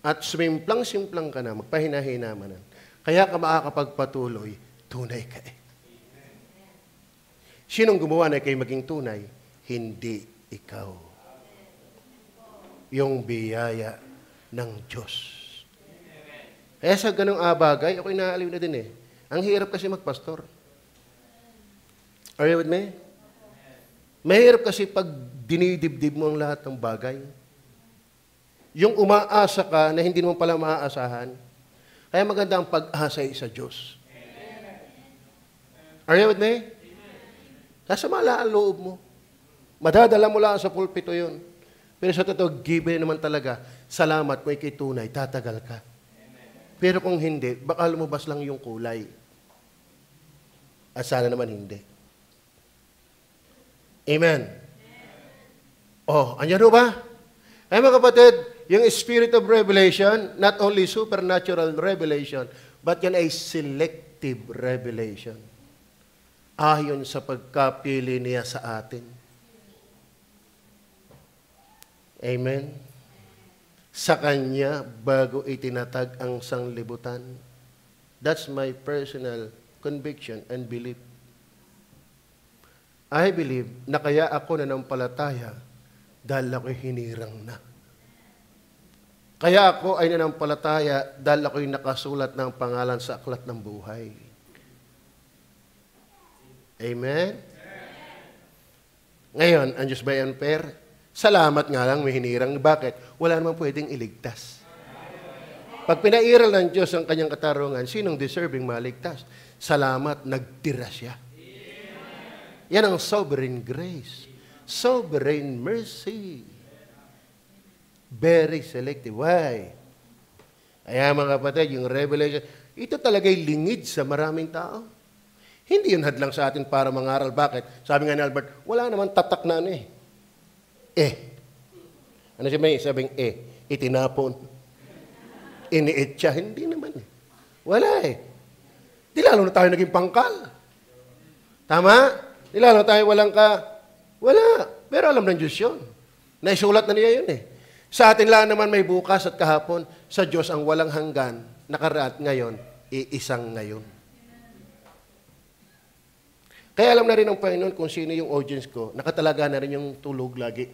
[SPEAKER 1] at sumimplang-simplang ka na, magpahina-hina man. Kaya ka makakapagpatuloy, tunay ka eh. Sinong gumawa na kayo maging tunay? Hindi ikaw. Yung biyaya ng Diyos. Kaya sa ganung bagay, ako'y naaliw na din eh. Ang hirap kasi magpastor. Are you with me? Mahirap kasi pag dinidibdib mo ang lahat ng bagay. Yung umaasa ka na hindi mo pala maaasahan. Kaya maganda ang pag-asa sa Diyos. Are you with me? Sasamala ang loob mo. Madadala mo lang sa pulpito yun. Pero sa totoo, given naman talaga, salamat kung ikay tunay, tatagal ka. Pero kung hindi, baka lumabas lang yung kulay. At sana naman hindi. Amen. Oh, andyan ba? Ay mga kapatid, yung spirit of revelation, not only supernatural revelation, but yan ay selective revelation. Ayon sa pagkapili niya sa atin. Amen. Sa Kanya, bago itinatag ang sanglibutan. That's my personal conviction and belief. I believe na kaya ako nanampalataya dahil ako'y hinirang na. Kaya ako ay nanampalataya dahil ako'y nakasulat ng pangalan sa aklat ng buhay. Amen? Ngayon, ang Diyos ba'y unfair? Salamat nga lang may hinirang. Bakit? Wala namang pwedeng iligtas. Pag pinairal ng Diyos ang kanyang katarungan, sinong deserving maligtas? Salamat, nagtira siya. Yan ang sovereign grace. Sovereign mercy. Very selective. Why? Kaya mga kapatid, yung revelation, ito talaga'y lingid sa maraming tao. Hindi yun hadlang sa atin para mangaral. Bakit? Sabi nga ni Albert, wala naman tatak na ano eh. Ano siya may sabing itinapon. Iniit siya. Hindi naman eh. Wala eh. Di lalo na tayo naging pangkal. Tama? Di lalo na tayo walang wala. Pero alam ng Diyos yun. Naisulat na niya yun eh. Sa atin lang naman may bukas at kahapon. Sa Diyos ang walang hanggan. Nakaraat ngayon. Iisang ngayon. Kaya alam na rin ng Panginoon kung sino yung audience ko. Nakatalaga na rin yung tulog lagi.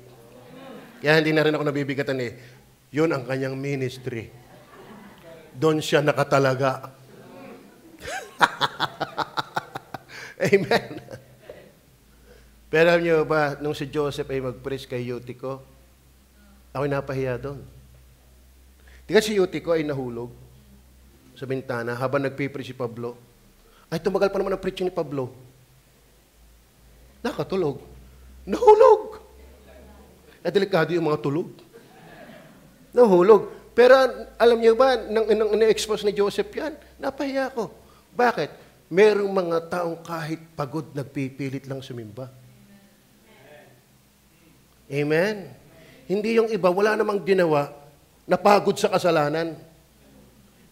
[SPEAKER 1] Kaya hindi na rin ako nabibigatan eh. Yun ang kanyang ministry. Doon siya nakatalaga. Amen. Pero alam niyo ba, nung si Joseph ay mag-preach kay Eutico, ako'y napahiya doon. Tika si Eutico ay nahulog sa bintana habang nagpipreach si Pablo. Ay, tumagal pa naman ang preaching ni Pablo. Nakatulog. Nahulog. Delikado yung mga tulog. Nahulog. Pero alam niyo ba, nang na-expose ni Joseph yan, napahiya ko. Bakit? Merong mga taong kahit pagod, nagpipilit lang sumimba. Amen? Hindi yung iba, wala namang ginawa, napagod sa kasalanan.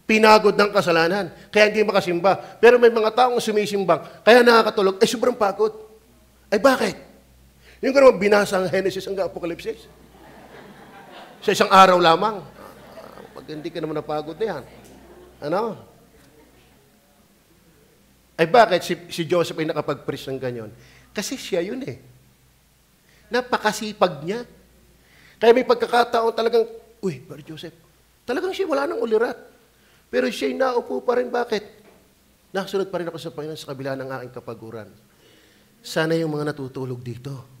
[SPEAKER 1] Pinagod ng kasalanan, kaya hindi makasimba. Pero may mga taong sumisimbang, kaya nakakatulog, sobrang pagod. Ay bakit? Yung ko naman binasa ang Genesis hanggang Apokalipsis. Sa isang araw lamang. Pag hindi ka naman napagod na yan. Ano? Ay bakit si Joseph ay nakapag-preach ng ganyan? Kasi siya yun eh. Napakasipag niya. Kaya may pagkakataon talagang, Brother Joseph, talagang siya wala nang ulirat. Pero siya'y naupo pa rin. Bakit? Nakasunod pa rin ako sa Panginoon sa kabila ng aking kapaguran. Sana yung mga natutulog dito.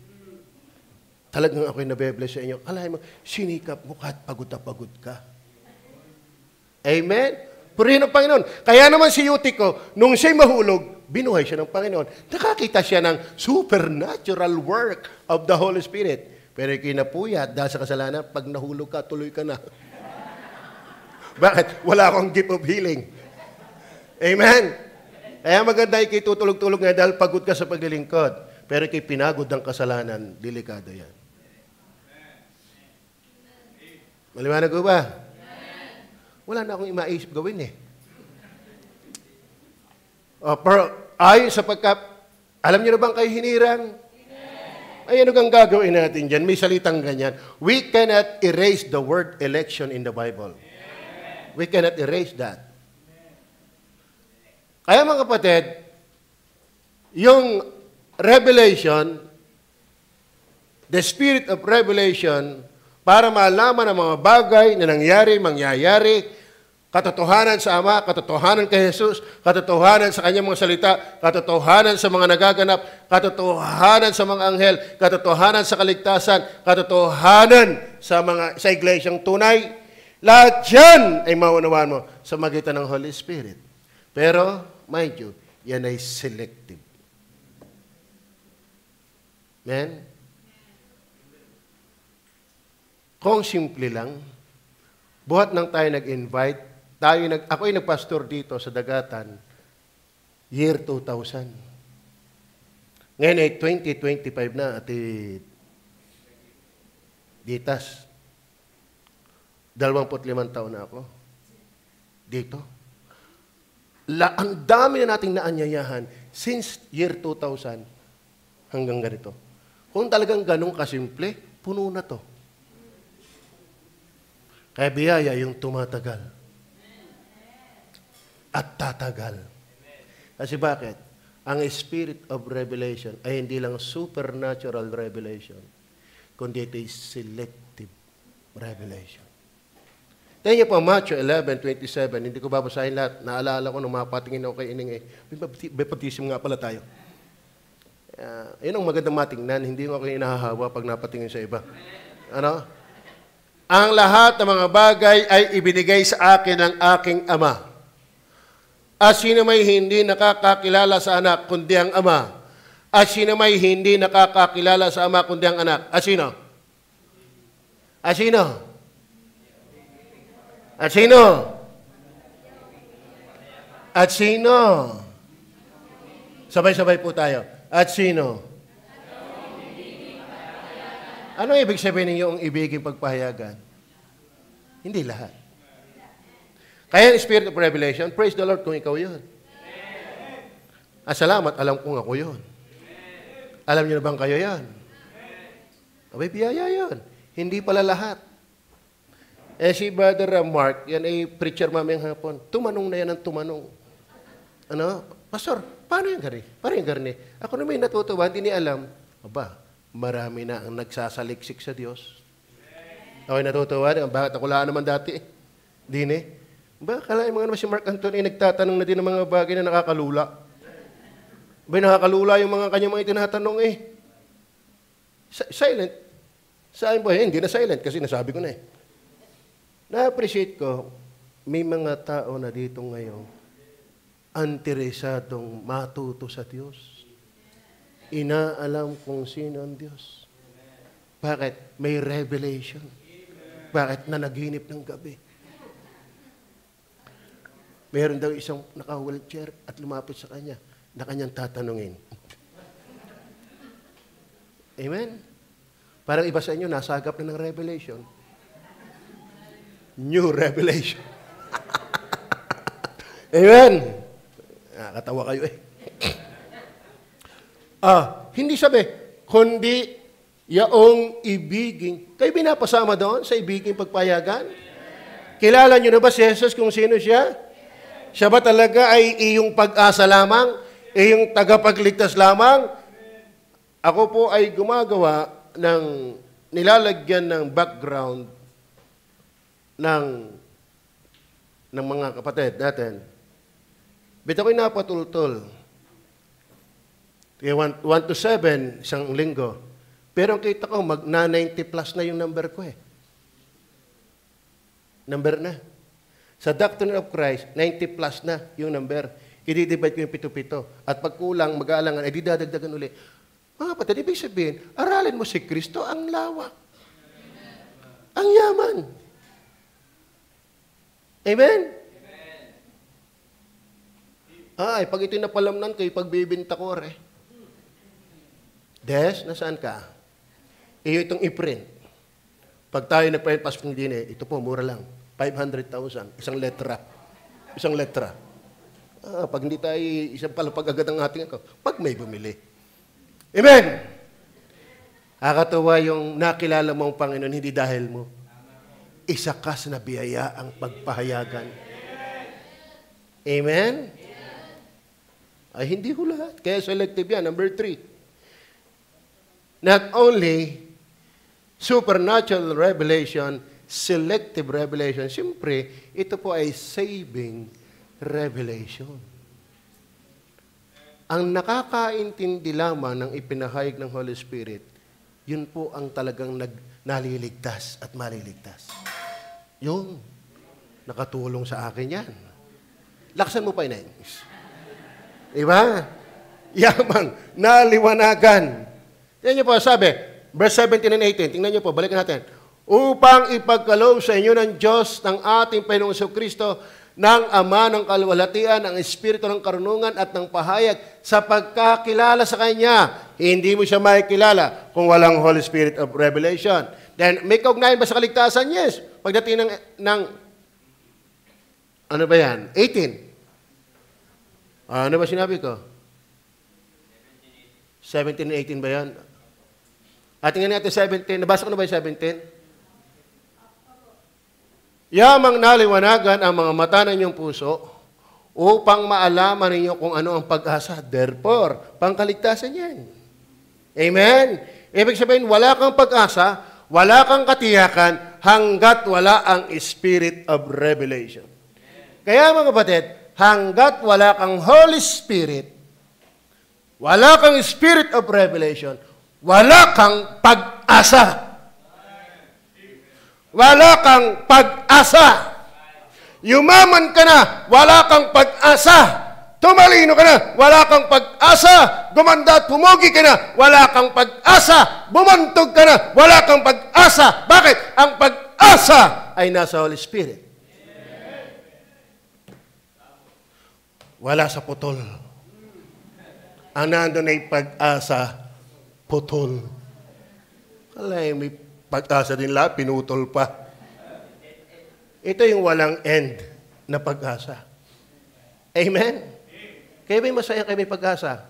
[SPEAKER 1] Talagang ako'y nabe-bless sa inyo. Alay mo, sinikap mo kahit pagod na pagod ka. Amen? Purihin ang Panginoon. Kaya naman si Eutico, nung siya'y mahulog, binuhay siya ng Panginoon. Nakakita siya ng supernatural work of the Holy Spirit. Pero kinapuyat dahil sa kasalanan, pag nahulog ka, tuloy ka na. Bakit? Wala akong gift of healing. Amen? Kaya maganda ikay tutulog-tulog nga dahil pagod ka sa paglilingkod. Pero ikay pinagod ng kasalanan, delikado yan. Maliwanag ko ba? Wala na akong imaisip gawin eh. Pero ayon sa alam niyo na bang kayo hinirang? Ay, ano kang gagawin natin dyan? May salitang ganyan. We cannot erase the word election in the Bible. We cannot erase that. Kaya mga kapatid, yung revelation, the spirit of revelation, para malaman ang mga bagay na nangyari, mangyayari, katotohanan sa Ama, katotohanan kay Jesus, katotohanan sa Kanyang mga salita, katotohanan sa mga nagaganap, katotohanan sa mga anghel, katotohanan sa kaligtasan, katotohanan sa iglesyang tunay. Lahat yan ay maunawaan mo sa magitan ng Holy Spirit. Pero, mind you, yan ay selective. Amen? Kung simple lang, buhat nang tayo nag-invite, ako'y nagpastor dito sa Dagatan, year 2000. Ngayon ay 2025 na, Ate Ditas. 25 taon na ako dito. Ang dami na nating naanyayahan since year 2000 hanggang ganito. Kung talagang ganun kasimple, puno na to. Kaya biyaya yung tumatagal. At tatagal. Kasi bakit? Ang spirit of revelation ay hindi lang supernatural revelation, kundi ito ay selective revelation. Tingnan niyo po, Matthew 11:27. Hindi ko babasahin lahat. Naalala ko nung mapatingin ako kay Ining may baptism nga pala tayo. Yun ang magandang matingnan. Hindi ko kayo inahahawa pag napatingin sa iba. Ano? Ang lahat ng mga bagay ay ibinigay sa akin ng aking Ama. At sino may hindi nakakakilala sa anak, kundi ang Ama. At sino may hindi nakakakilala sa Ama, kundi ang anak. At sino? At sino? At sino? At sino? Sabay-sabay po tayo. At sino? Ano ibig sabihin ninyo ang ibiging pagpahayagan? Hindi lahat. Kaya ang Spirit of Revelation, praise the Lord kung ikaw yun. Salamat, alam kong ako yun. Alam niyo na bang kayo yan? Abay, biyaya yun. Hindi pala lahat. Si Brother Mark, yan ay preacher mamayang hapon. Tumanong na yan ang tumanong. Ano? Pastor, paano yung gari? Paano yung gari? Ako naman natutuwa, hindi niya alam. Aba, marami na ang nagsasaliksik sa Diyos. Ako'y natutuwa, bakit ako laan naman dati? Di ni? Ba, kalahin mga naman si Mark Anthony, nagtatanong na din ng mga bagay na nakakalula. Ba, nakakalula yung mga kanyang mga itinatanong eh. Silent. Sa akin po, hindi na silent kasi nasabi ko na eh. Na-appreciate ko, may mga tao na dito ngayon interesadong matuto sa Diyos. Inaalam kung sino ang Diyos. Bakit? May revelation. Bakit? Nanaginip ng gabi. Meron daw isang naka-wheelchair at lumapit sa kanya na kanyang tatanungin. Amen? Parang iba sa inyo, nasagap na ng revelation. New revelation. Amen. Nakakatawa kayo eh. Hindi sabi, kundi yaong ibiging. Kayo binapasama doon sa ibiging pagpayagan? Kilala niyo na ba si Jesus kung sino siya? Siya ba talaga ay iyong pag-asa lamang? Iyong tagapagligtas lamang? Ako po ay gumagawa ng nilalagyan ng background ng mga kapatid natin. Bit ako'y napatultol. 1 to 7, isang linggo. Pero ang kita ko, magna 90 plus na yung number ko eh. Number na. Sa Doctrine of Christ, 90 plus na yung number. I-divide ko yung 7-7. At pag kulang, mag-aalangan, ay didadagdagan uli. Mga kapatid, ibig sabihin, aralin mo si Kristo, ang lawak. Ang yaman. Amen? Ay, pag ito'y napalamnan kayo, pagbibinta ko rin. Des, nasaan ka? Iyo itong i-print. Pag tayo nag-print passport din ito po, mura lang. 500,000. Isang letra. Isang letra. Pag hindi tayo, isang palapag agad ang ating ako, pag may bumili. Amen? Nakakatuwa yung nakilala mo ang Panginoon, hindi dahil mo. isa ka sa nabiyayaang pagpahayagan. Amen? Ay, hindi ho lahat. Kaya selective yan. Number 3. Not only supernatural revelation, selective revelation. Siyempre, ito po ay saving revelation. Ang nakakaintindi lamang ng ipinahayag ng Holy Spirit, yun po ang talagang naliligtas at maliligtas. Yun. Nakatulong sa akin yan. Laksan mo pa in English. Diba? Yamang, naliwanagan. Tingnan niyo po, sabi, verse 17 and 18, tingnan niyo po, balikan natin. Upang ipagkaloob sa inyo ng Diyos, ng ating Panginoong Kristo, ng Ama ng kaluwalhatian, ng Espiritu ng karunungan at ng pahayag sa pagkakilala sa Kanya. Hindi mo siya makikilala kung walang Holy Spirit of revelation. Then, may kaugnayan ba sa kaligtasan? Yes. Pagdating ng ano ba yan? 18. Ano ba sinabi ko? 17 and 18 ba yan? At tingnan natin 17. Nabasa ko na ba yung 17? Yamang naliwanagan ang mga mata ng inyong puso upang maalaman ninyo kung ano ang pag-asa. Therefore, pangkaligtasan yan. Amen? Ibig sabihin, wala kang pag-asa, wala kang katiyakan, hanggat wala ang Spirit of revelation. Kaya mga kapatid, hanggat wala kang Holy Spirit, wala kang Spirit of revelation, wala kang pag-asa. Wala kang pag-asa. Yumaman ka na, wala kang pag-asa. Tumalino ka na, wala kang pag-asa. Gumanda at pumugi ka na, wala kang pag-asa. Bumantog ka na, wala kang pag-asa. Bakit? Ang pag-asa ay nasa Holy Spirit. Wala sa putol. Ang nandun ay pag-asa, putol. Kalay, may pag-asa din lahat, pinutol pa. Ito yung walang end na pag-asa. Amen? Kaya may masaya, kaya may pag-asa.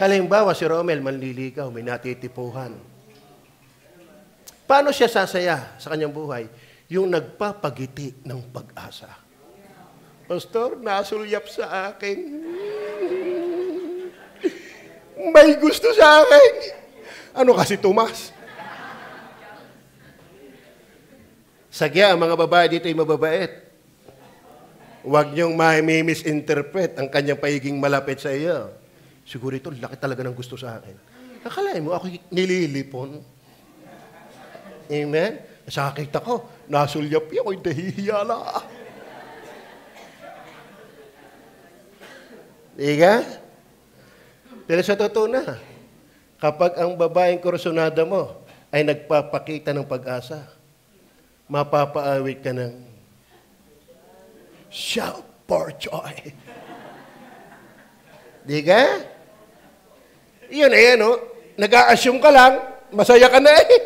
[SPEAKER 1] Halimbawa, si Romel, manliligaw, may natitipuhan. Paano siya sasaya sa kanyang buhay? Yung nagpapagiti ng pag-asa. Pastor, nasulyap sa akin. May gusto sa akin. Ano kasi, Tomas? Sagya, ang mga babae dito ay mababait. Huwag niyong may-misinterpret ang kanyang pagiging malapit sa iyo. Siguro ito, laki talaga ng gusto sa akin. Akalain mo, ako nililipon. Amen? Sa kakita ko, nasulyap ako, nahihiya na. Diga? Pero sa totoo na, kapag ang babaeng kursunada mo ay nagpapakita ng pag-asa, mapapaawit ka ng shout for joy. Di ka? Iyon eh, no? Nag-a-assume ka lang, masaya ka na eh.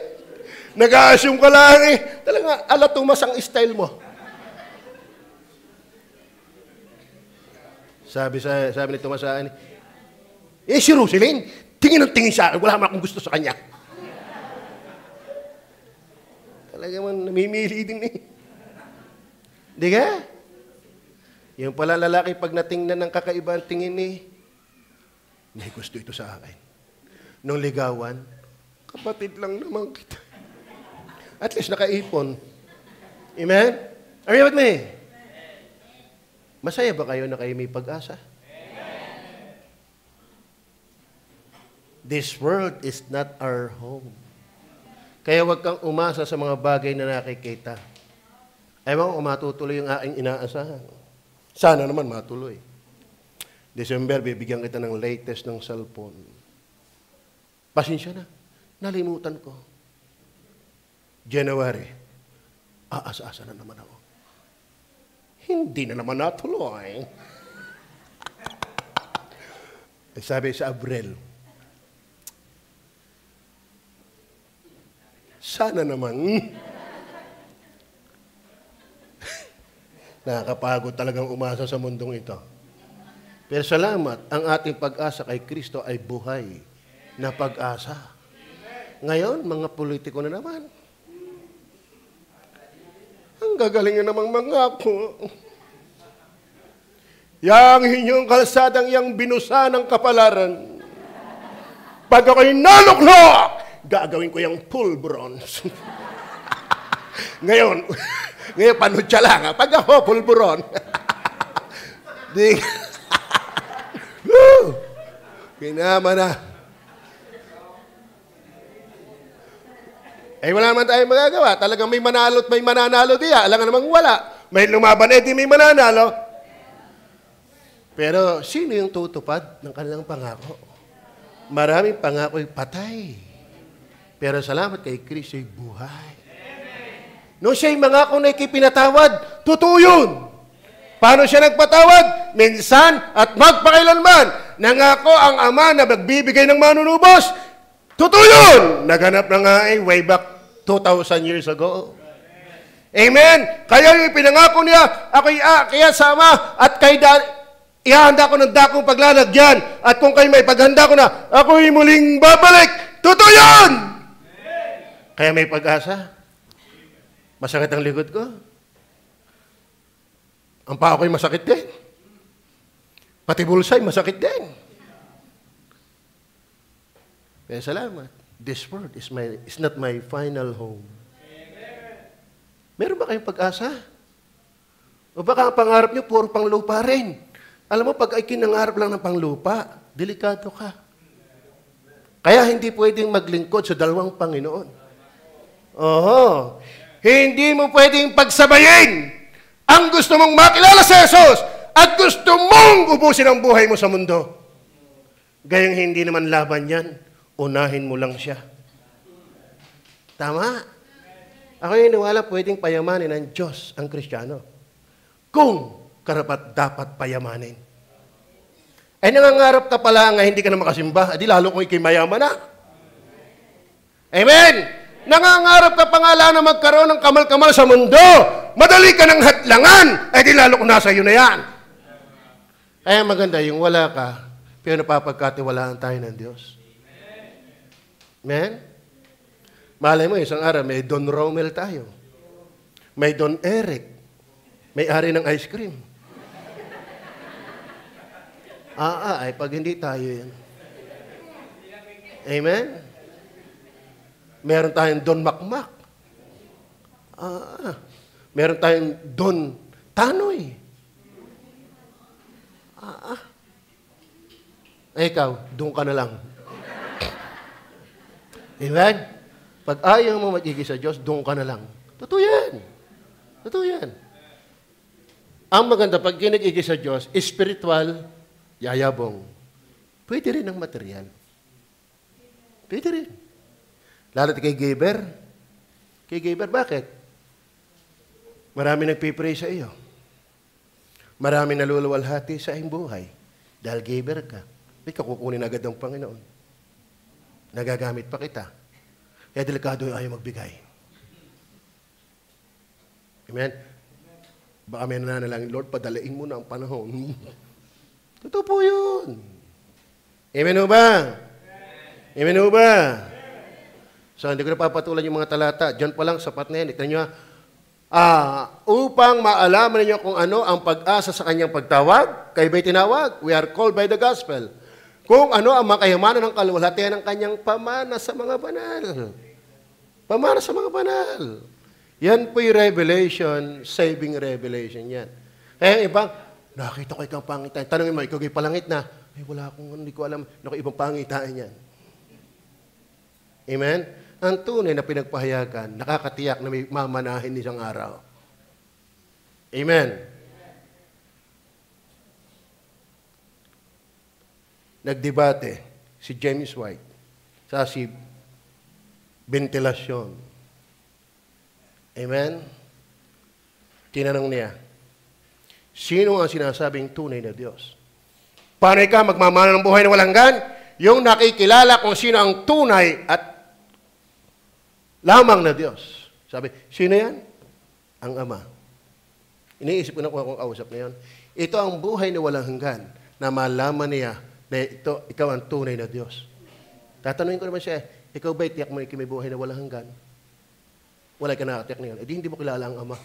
[SPEAKER 1] Nag-a-assume ka lang eh. Talaga, ala Tomas ang style mo. Sabi ni Tomas sa akin, si Roselyn, tingin ng tingin sa akin, wala man akong gusto sa kanya. Talaga man, namimili din eh. Di ka? Yung pala lalaki, pag natingnan ng kakaibang tingin eh, may gusto ito sa akin. Nung ligawan, kapatid lang naman kita. At least nakaipon. Amen? Are you with me? Masaya ba kayo na kayo may pag-asa? This world is not our home. Kaya huwag kang umasa sa mga bagay na nakikita. Ayaw mo, matutuloy yung aking inaasahan. Sana naman matuloy. December, bibigyan kita ng latest ng cellphone. Pasensya na. Nalimutan ko. January, aasa-asa na naman ako. Hindi na naman natuloy. Sabi sa Abril, sana naman. Nakakapagod talagang umasa sa mundong ito. Pero salamat, ang ating pag-asa kay Kristo ay buhay na pag-asa. Ngayon, mga politiko na naman. gagaling na namang mangako. Yang inyong kalsadang yang binusa ng kapalaran. Pag ako'y naluklok, gagawin ko yung full bronze. ngayon, panutya lang. Pag ako, full bronze. Kinama na. Wala naman tayong magagawa. Talagang may manalo at may mananalo diya. Alam nga namang wala. May lumaban, di may mananalo. Pero sino yung tutupad ng kanilang pangako? Maraming pangako'y patay. Pero salamat kay Kristo'y buhay. Nung siya'y mangako na ikipinatawad, totoo yun. Paano siya nagpatawad? Minsan at magpakailanman. Nangako ang Ama na magbibigay ng manunubos. Totoo yun! Naganap na nga way back 2,000 years ago. Amen? Kaya yung pinangako niya, ako'y kaya sa Ama at kay ihahanda ko ng dakong paglalagyan at kung kayo may paghanda ko na, ako'y muling babalik. Totoo yun! Kaya may pag-asa. Masakit ang likod ko. Ang paa ko'y masakit din. Pati bulsay, masakit din. Kaya salamat. This world is not my final home. Meron ba kayong pag-asa? O baka ang pangarap niyo, puro panglupa rin. Alam mo, pag ay kinangarap lang ng panglupa, delikado ka. Kaya hindi pwedeng maglingkod sa dalawang Panginoon. Oho. Hindi mo pwedeng pagsabayin ang gusto mong makilala sa Jesus at gusto mong ubusin ang buhay mo sa mundo. Gayong hindi naman laban yan, unahin mo lang siya. Tama? Ako yung niwala pwedeng payamanin ng Diyos ang Kristiyano. Kung karapat dapat payamanin. Nangangarap ka pala nga hindi ka na makasimba, di lalo kung ikay mayaman na. Amen? Nangangarap ka pa nga lang na magkaroon ng kamal-kamal sa mundo, madali ka ng hatlangan, di lalo kung nasa iyo na yan. Kaya maganda yung wala ka, pero napapagkatiwalaan tayo ng Diyos. Amen? Malay mo, isang araw, may Don Romel tayo. May Don Eric. May ari ng ice cream. Pag hindi tayo yan. Amen? Meron tayong Don Makmak. Meron tayong Don Tanoy. Ikaw, doon ka na lang. Amen? Pag ayaw mo magiging sa Diyos, doon ka na lang. Totoo yan. Totoo yan. Ang maganda, pag kinigigil sa Diyos, spiritual, yayabong. Pwede rin ang material. Pwede rin. Lalo kay Geber. Kay Geber, bakit? Marami nagpipray sa iyo. Marami naluluwalhati sa iyong buhay. Dahil Geber ka. May kakukunin agad ng Panginoon. Nagagamit pa kita. Kaya delikado yung ayaw magbigay. Amen? Baka may nananalangin, Lord, padalain mo na ang panahon. Totoo po yun. Amen o ba? Amen o ba? So, hindi ko na papatulan yung mga talata. Diyan pa lang, sapat na yan. Ito nyo, upang maalaman ninyo kung ano ang pag-asa sa kanyang pagtawag, kayo ba'y tinawag? We are called by the gospel. Kung ano ang makayamanan ng kaluwalhatian ng kanyang pamana sa mga banal. Pamana sa mga banal. Yan po yung revelation, saving revelation yan. Kaya ibang, nakita ko ikang pangitain. Tanongin mo, ikaw palangit na. Wala akong, hindi ko alam, ibang pangitain yan. Amen? Ang tunay na pinagpahayagan, nakakatiyak na may mamanahin isang araw. Amen? Nagdebate si James White sa ventilasyon. Amen? Tinanong niya, sino ang sinasabing tunay na Diyos? Paano ka magmamana ng buhay na walang hanggan? Yung nakikilala kung sino ang tunay at lamang na Diyos. Sabi, sino yan? Ang Ama. Iniisip ko na kung akong kausap na yun. Ito ang buhay na walang hanggan na malaman niya na ikaw ang tunay na Diyos. Tatanungin ko naman siya, ikaw ba'y tiyak mo may buhay na walang hanggan? Wala ka nakatiyak na yun. Hindi mo kilala ang Ama.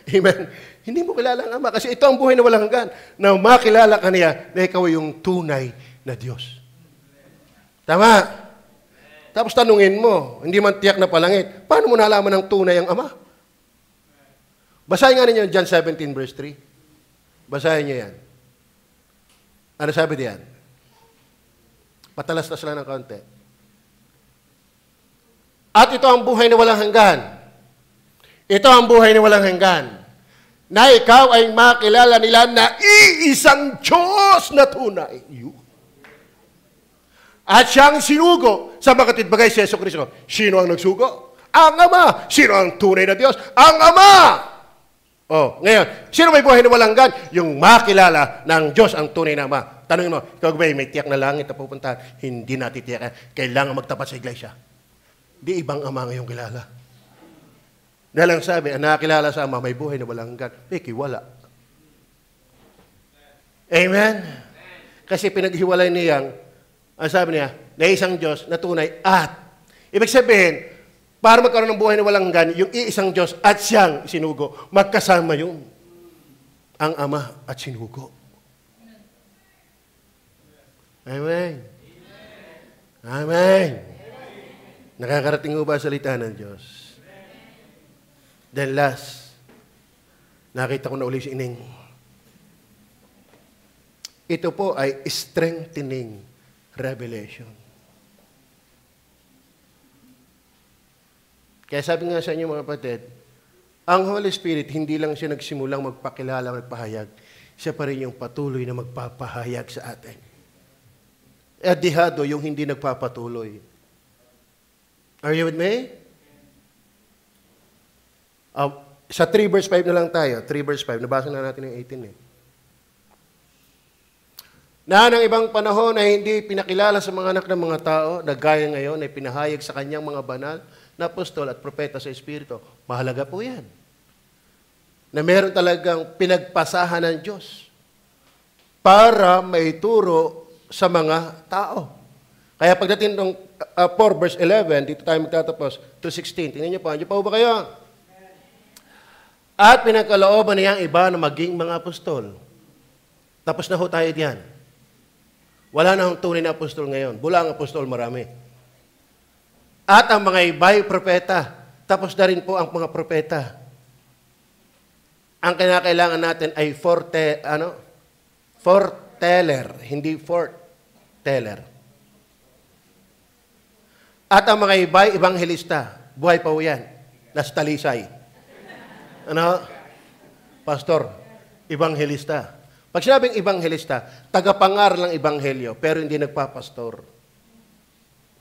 [SPEAKER 1] Amen. Hindi mo kilala ang Ama. Kasi ito ang buhay na walang hanggan. Na makilala ka niya na ikaw ay yung tunay na Diyos. Tama. Tapos tanungin mo, hindi man tiyak na palangit, paano mo nalaman ang tunay ang Ama? Basahin nga ninyo John 17 verse 3. Basahin niyo yan. Ano sabi diyan? Patalas-tas lang ng kaunti. At ito ang buhay na walang hanggan. Ito ang buhay na walang hanggan. Na ikaw ay makilala nila na iisang Diyos na tunay. At siyang sinugo sa makatitbagay si Yesu Cristo. Sino ang nagsugo? Ang Ama. Sino ang tunay na Diyos? Ang Ama. Oh, ngayon, sino may buhay na walang hanggan? Yung makilala ng Diyos ang tunay na Ama. Tanungin mo, ikaw ba may tiyak na langit na pupuntahan? Hindi natin tiyak. Kailangan magtapat sa iglesia. Di ibang Ama ngayong kilala. Dahil ang sabi, ang nakakilala sa Ama, may buhay na walang hanggan. Wala. Amen? Kasi pinaghiwalay niyang, ang sabi niya, na isang Diyos na tunay at, ibig sabihin, para magkaroon ng buhay na walang hanggan, yung iisang Diyos at siyang sinugo, magkasama yun. Ang Ama at sinugo. Amen. Amen. Nakakarating mo ba ang salita ng Diyos? Then last, nakita ko na uli si Ining. Ito po ay strengthening revelation. Kaya sabi nga sa inyo mga kapatid, ang Holy Spirit, hindi lang siya nagsimulang magpakilala, magpahayag. Siya pa rin yung patuloy na magpapahayag sa atin. Dihado yung hindi nagpapatuloy. Are you with me? Sa 3 verse 5 na lang tayo. 3 verse 5. Nabasa na natin yung 18 eh. Na ng ibang panahon ay hindi pinakilala sa mga anak ng mga tao na gaya ngayon ay pinahayag sa kanyang mga banal na apostol at propeta sa Espiritu. Mahalaga po yan. Na meron talagang pinagpasahan ng Diyos para maituro sa mga tao. Kaya pagdating ng 4 verse 11, dito tayo magtatapos, to 16. Tingnan niyo po, andiyo pa ba kayo? At pinagkalooban niyang iba na maging mga apostol. Tapos na ho tayo diyan. Wala na hong tunay na apostol ngayon. Bulang apostol marami. At ang mga iba'y propeta. Tapos na rin po ang mga propeta. Ang kinakailangan natin ay foreteller, hindi forteller. At ang mga iba'y ebanghelista. Buhay pa ho yan. Nasa talisay. Ano? Pastor, ebanghelista. Pag sinabing ebanghelista, tagapangaral ng ebanghelyo, pero hindi nagpapastor.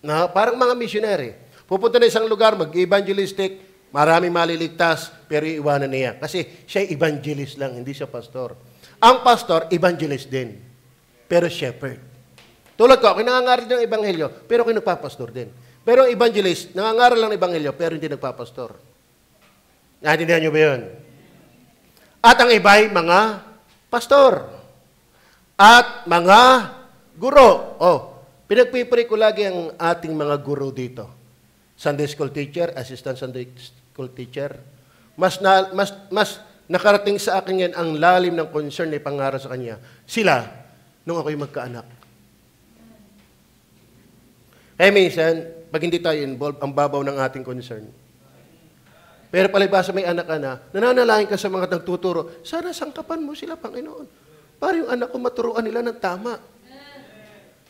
[SPEAKER 1] Na, parang mga missionary. Pupunta na isang lugar, mag-evangelistic, maraming maliligtas, pero iiwanan niya. Kasi siya evangelist lang, hindi siya pastor. Ang pastor, evangelist din, pero shepherd. Tulad ko, ako nangangaral ng ebanghelyo, pero ako nagpapastor din. Pero ang evangelist, nangangaral lang ng ebanghelyo, pero hindi nagpapastor. Naintindihan niyo ba yun? At ang iba'y mga pastor at mga guro. Pinagpipray ko lagi ang ating mga guro dito. Sunday school teacher, assistant Sunday school teacher. Mas nakarating sa akin yan ang lalim ng concern na ipangaral sa kanya. Sila, nung ako'y magkaanak. Kaya minsan, pag hindi tayo involved, ang babaw ng ating concern. Pero palibasa may anak ka na, nananalangin ka sa mga nagtuturo, sana sangkapan mo sila, Panginoon. Para yung anak ko maturuan nila ng tama.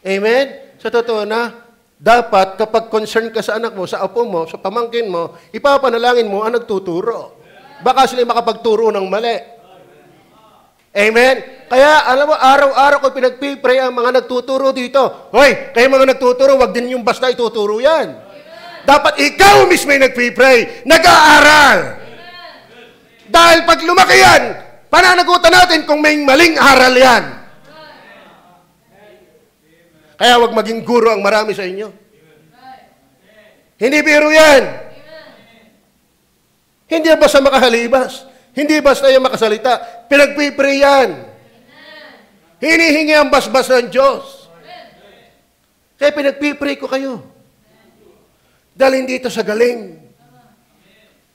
[SPEAKER 1] Amen? Sa totoo na, dapat kapag concern ka sa anak mo, sa apo mo, sa pamangkin mo, ipapanalangin mo ang nagtuturo. Baka sila makapagturo ng mali. Amen? Kaya, alam mo, araw-araw ko pinagpipray ang mga nagtuturo dito. Hoy, kayo mga nagtuturo, wag din yung basta ituturo yan. Dapat ikaw mismo yung nagpipray, nag-aaral. Dahil pag lumaki yan, pananagutan natin kung may maling aral yan. Kaya wag maging guro ang marami sa inyo. Hindi biro yan. Hindi basta makahalibas. Hindi basta yung makasalita. Pinagpipray yan. Hinihingi ang basbas ng Diyos. Kaya pinagpipray ko kayo. Dahil hindi ito sa galing.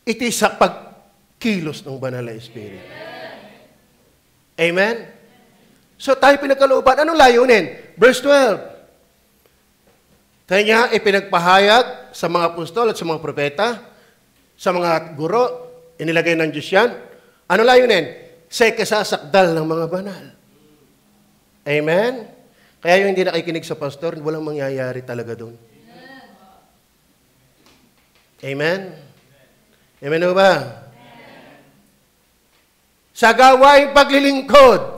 [SPEAKER 1] Ito sa kilos ng banal na Espiritu. Amen? So tayo pinagkalooban. Anong layunin? Verse 12. Tayo niya ipinagpahayag sa mga apostol at sa mga propeta, sa mga guro, inilagay ng Diyos yan. Ano layunin? Sa ikasasakdal ng mga banal. Amen? Kaya yung hindi nakikinig sa pastor, walang mangyayari talaga doon. Amen? Amen o ba? Sa gawaing paglilingkod.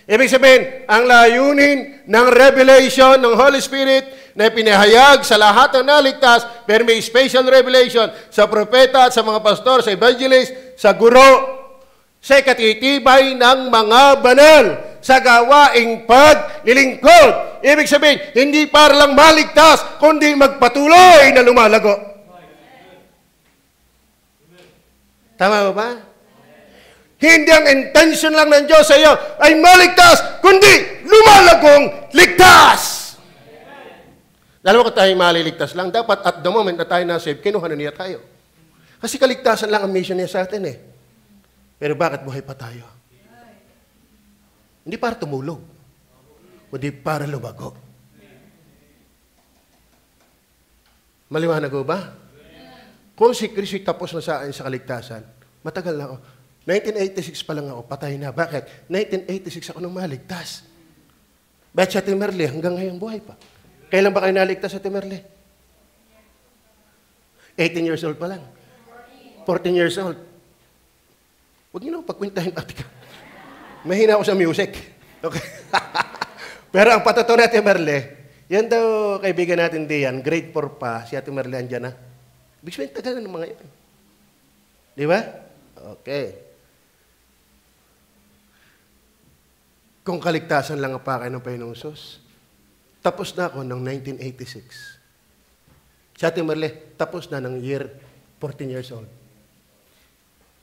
[SPEAKER 1] Ibig sabihin, ang layunin ng revelation ng Holy Spirit na pinahayag sa lahat ng naligtas, pero may special revelation sa propeta at sa mga pastor, sa evangelist, sa guro, sa katitibay ng mga banal, sa gawaing paglilingkod. Ibig sabihin, hindi para lang maligtas, kundi magpatuloy na lumalago. Tama ba? Hindi ang intention lang ng Diyos sa iyo ay maligtas, kundi lumalagong ligtas. Alam mo kung tayo maliligtas lang, dapat at the moment na tayo na-save, kinuha na niya tayo. Kasi kaligtasan lang ang mission niya sa atin eh. Pero bakit buhay pa tayo? Hindi para tumulog, kundi para lumago. Maliwanag ko ba? Kung si Kristo tapos na sa akin sa kaligtasan, matagal na ako. 1986 pa lang ako, patay na. Bakit? 1986 ako nang maligtas. Bakit sa Timerle, hanggang ngayon buhay pa? Kailan ba kayo naligtas sa Timerle? 18 years old pa lang. 14 years old. Huwag niyo na pagkwintahin, ate ka. Mahina ako sa music. Okay. Pero ang patutunan natin, Timerle, yan daw kaibigan natin diyan, grade 4 pa, si Ate Merle andyan na. Ibig sabihin, tagal na ng mga yan. Di ba? Okay. Kung kaligtasan lang ang pakay ng Panginoong Sus, tapos na ako noong 1986. Si Ate Merle, tapos na ng year 14 years old.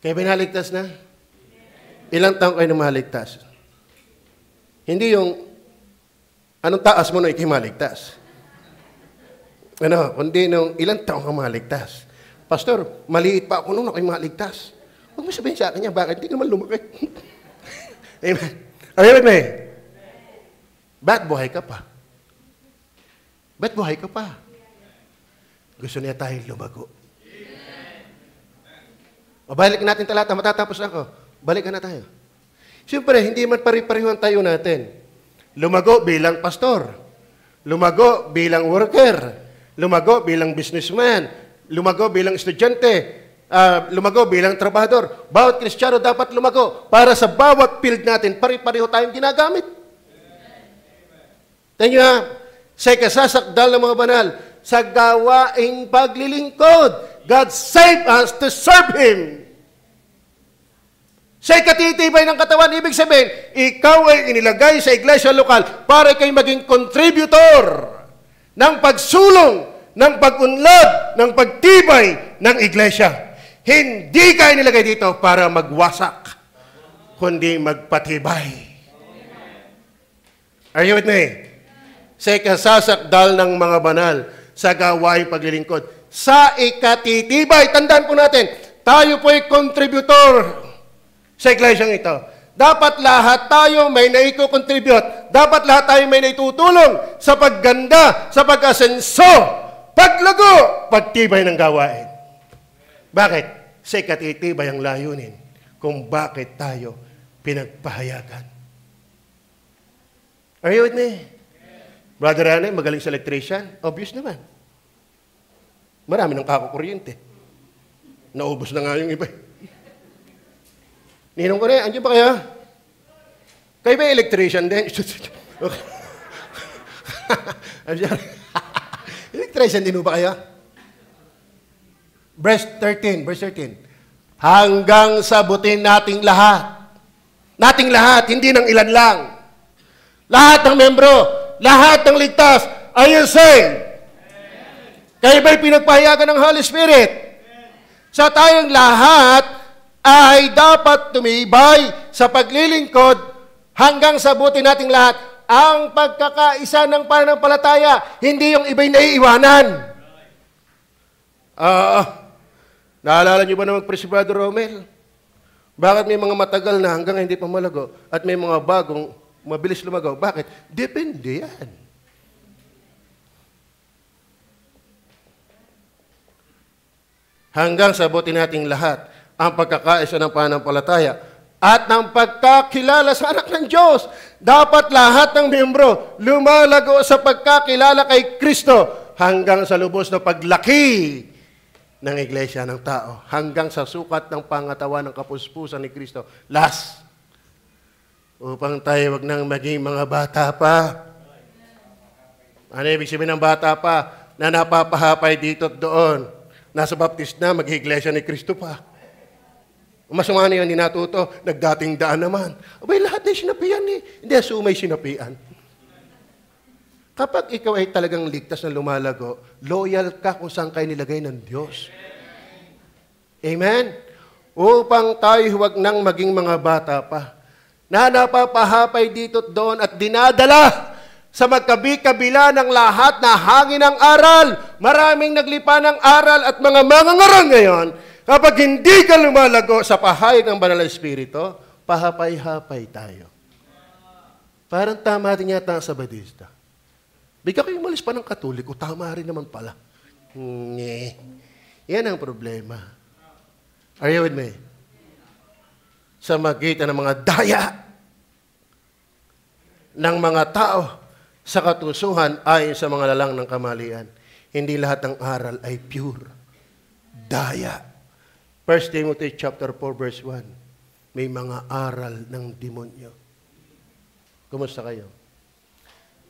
[SPEAKER 1] Kaya binaligtas na? Ilang taong kayo na maligtas? Hindi yung anong taas mo na ikimaligtas. Kundi nung ilang taong ka maligtas. Pastor, maliit pa ako nung ako'y maligtas. Huwag mo sabihin sa akin niya, bakit? Hindi naman lumaki. Amen. Are you with me? Ba't buhay ka pa? Ba't buhay ka pa? Gusto niya tayong lumago. O balik natin talata, matatapos ako. Balik na tayo. Siyempre, hindi man pari-pariho ang tayo natin. Lumago bilang pastor. Lumago bilang worker. Lumago bilang businessman. Lumago bilang estudyante. Lumago bilang trabahador. Bawat Kristiyano dapat lumago para sa bawat field natin, pari-pariho tayong ginagamit. Tingnan nyo, sa kasasakdal ng mga banal, sa gawaing paglilingkod, God saved us to serve Him. Sa katitibay ng katawan, ibig sabihin, ikaw ay inilagay sa iglesia lokal para kayo maging contributor ng pagsulong, ng pag-unlad, ng pagtibay ng iglesia. Hindi ka inilagay dito para magwasak, kundi magpatibay. Are you with me? Sa ikasasakdal ng mga banal, sa gawaing paglilingkod, sa ikatitibay, tandaan po natin, tayo po'y contributor sa iglesyang ito. Dapat lahat tayo may naiko-contribute. Dapat lahat tayo may naitutulong sa pagganda, sa pag-asenso, paglago, pagtibay ng gawain. Bakit? Sa ikatitibay ang layunin kung bakit tayo pinagpahayagan. Are you with me? Brother Rane, magaling sa electrician? Obvious naman. Marami ng kakukuryente. Naubos na nga yung iba. Ninong ko na, andiyan ba kaya? Kayo ba electrician din? Okay. I'm sorry. Electrician din ba kaya? Verse 13. Hanggang sabutin nating lahat. Nating lahat, hindi ng ilan lang. Lahat ng membro, lahat ng ligtas, are you saved? Kayo ba'y pinagpahayagan ng Holy Spirit? Sa tayong lahat ay dapat tumibay sa paglilingkod hanggang sabutin nating lahat ang pagkakaisa ng pananampalataya, hindi yung iba'y naiiwanan. Naalala niyo ba na mag-preach si Brother Romel? Bakit may mga matagal na hanggang hindi pa malago at may mga bagong mabilis lumagaw? Bakit? Depende yan. Hanggang sabutin nating lahat ang pagkakaisa ng pananampalataya at ng pagkakilala sa anak ng Diyos. Dapat lahat ng miyembro lumalago sa pagkakilala kay Kristo hanggang sa lubos na paglaki ng iglesia ng tao, hanggang sa sukat ng pangatawan ng kapuspusan ni Kristo. Last, upang tayo wag nang maging mga bata pa. Ano ibig sabihin ng bata pa? Na napapahapay dito at doon. Nasa baptist na, mag-iglesia ni Kristo pa. Masama na yun, hindi natuto. Nagdating daan naman. Abay, lahat na sinapian eh. Hindi, sumay sinapian. Kapag ikaw ay talagang ligtas na lumalago, loyal ka kung saan kayo nilagay ng Diyos. Amen? Upang tayo huwag nang maging mga bata pa, na napapahapay dito at doon at dinadala sa magkabi-kabila ng lahat na hangin ng aral. Maraming naglipa ng aral at mga mangangaral ngayon. Kapag hindi ka lumalago sa pahayag ng Banal na Espiritu, pahapay-hapay tayo. Parang tama din yata ang Sabadista. Bigla kayo umalis pa ng Katoliko, tama rin naman pala. Yan ang problema. Are you with me? Sa magitan ng mga daya ng mga tao sa katusuhan ayon sa mga lalang ng kamalian. Hindi lahat ng aral ay pure. Daya. 1 Timothy chapter 4 verse 1. May mga aral ng demonyo. Kumusta kayo?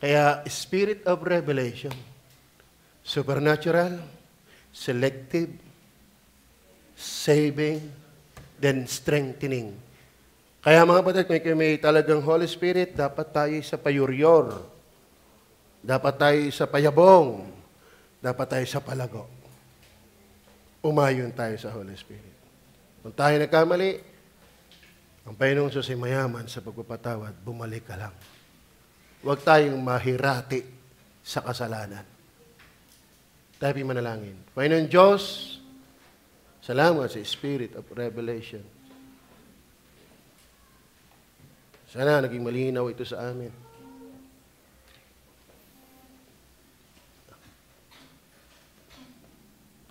[SPEAKER 1] Kaya, spirit of revelation, supernatural, selective, saving, then strengthening. Kaya mga kapatid, kung may talagang Holy Spirit, dapat tayo sa payuryor. Dapat tayo sa payabong. Dapat tayo sa palago. Umayon tayo sa Holy Spirit. Kung tayo nagkamali, ang Panginoong Diyos ay mayaman sa pagpapatawad, bumalik ka lang. Huwag tayong mahirati sa kasalanan. Tayo manalangin. Panginoon Diyos, salamat sa Spirit of Revelation. Sana naging malinaw ito sa amin.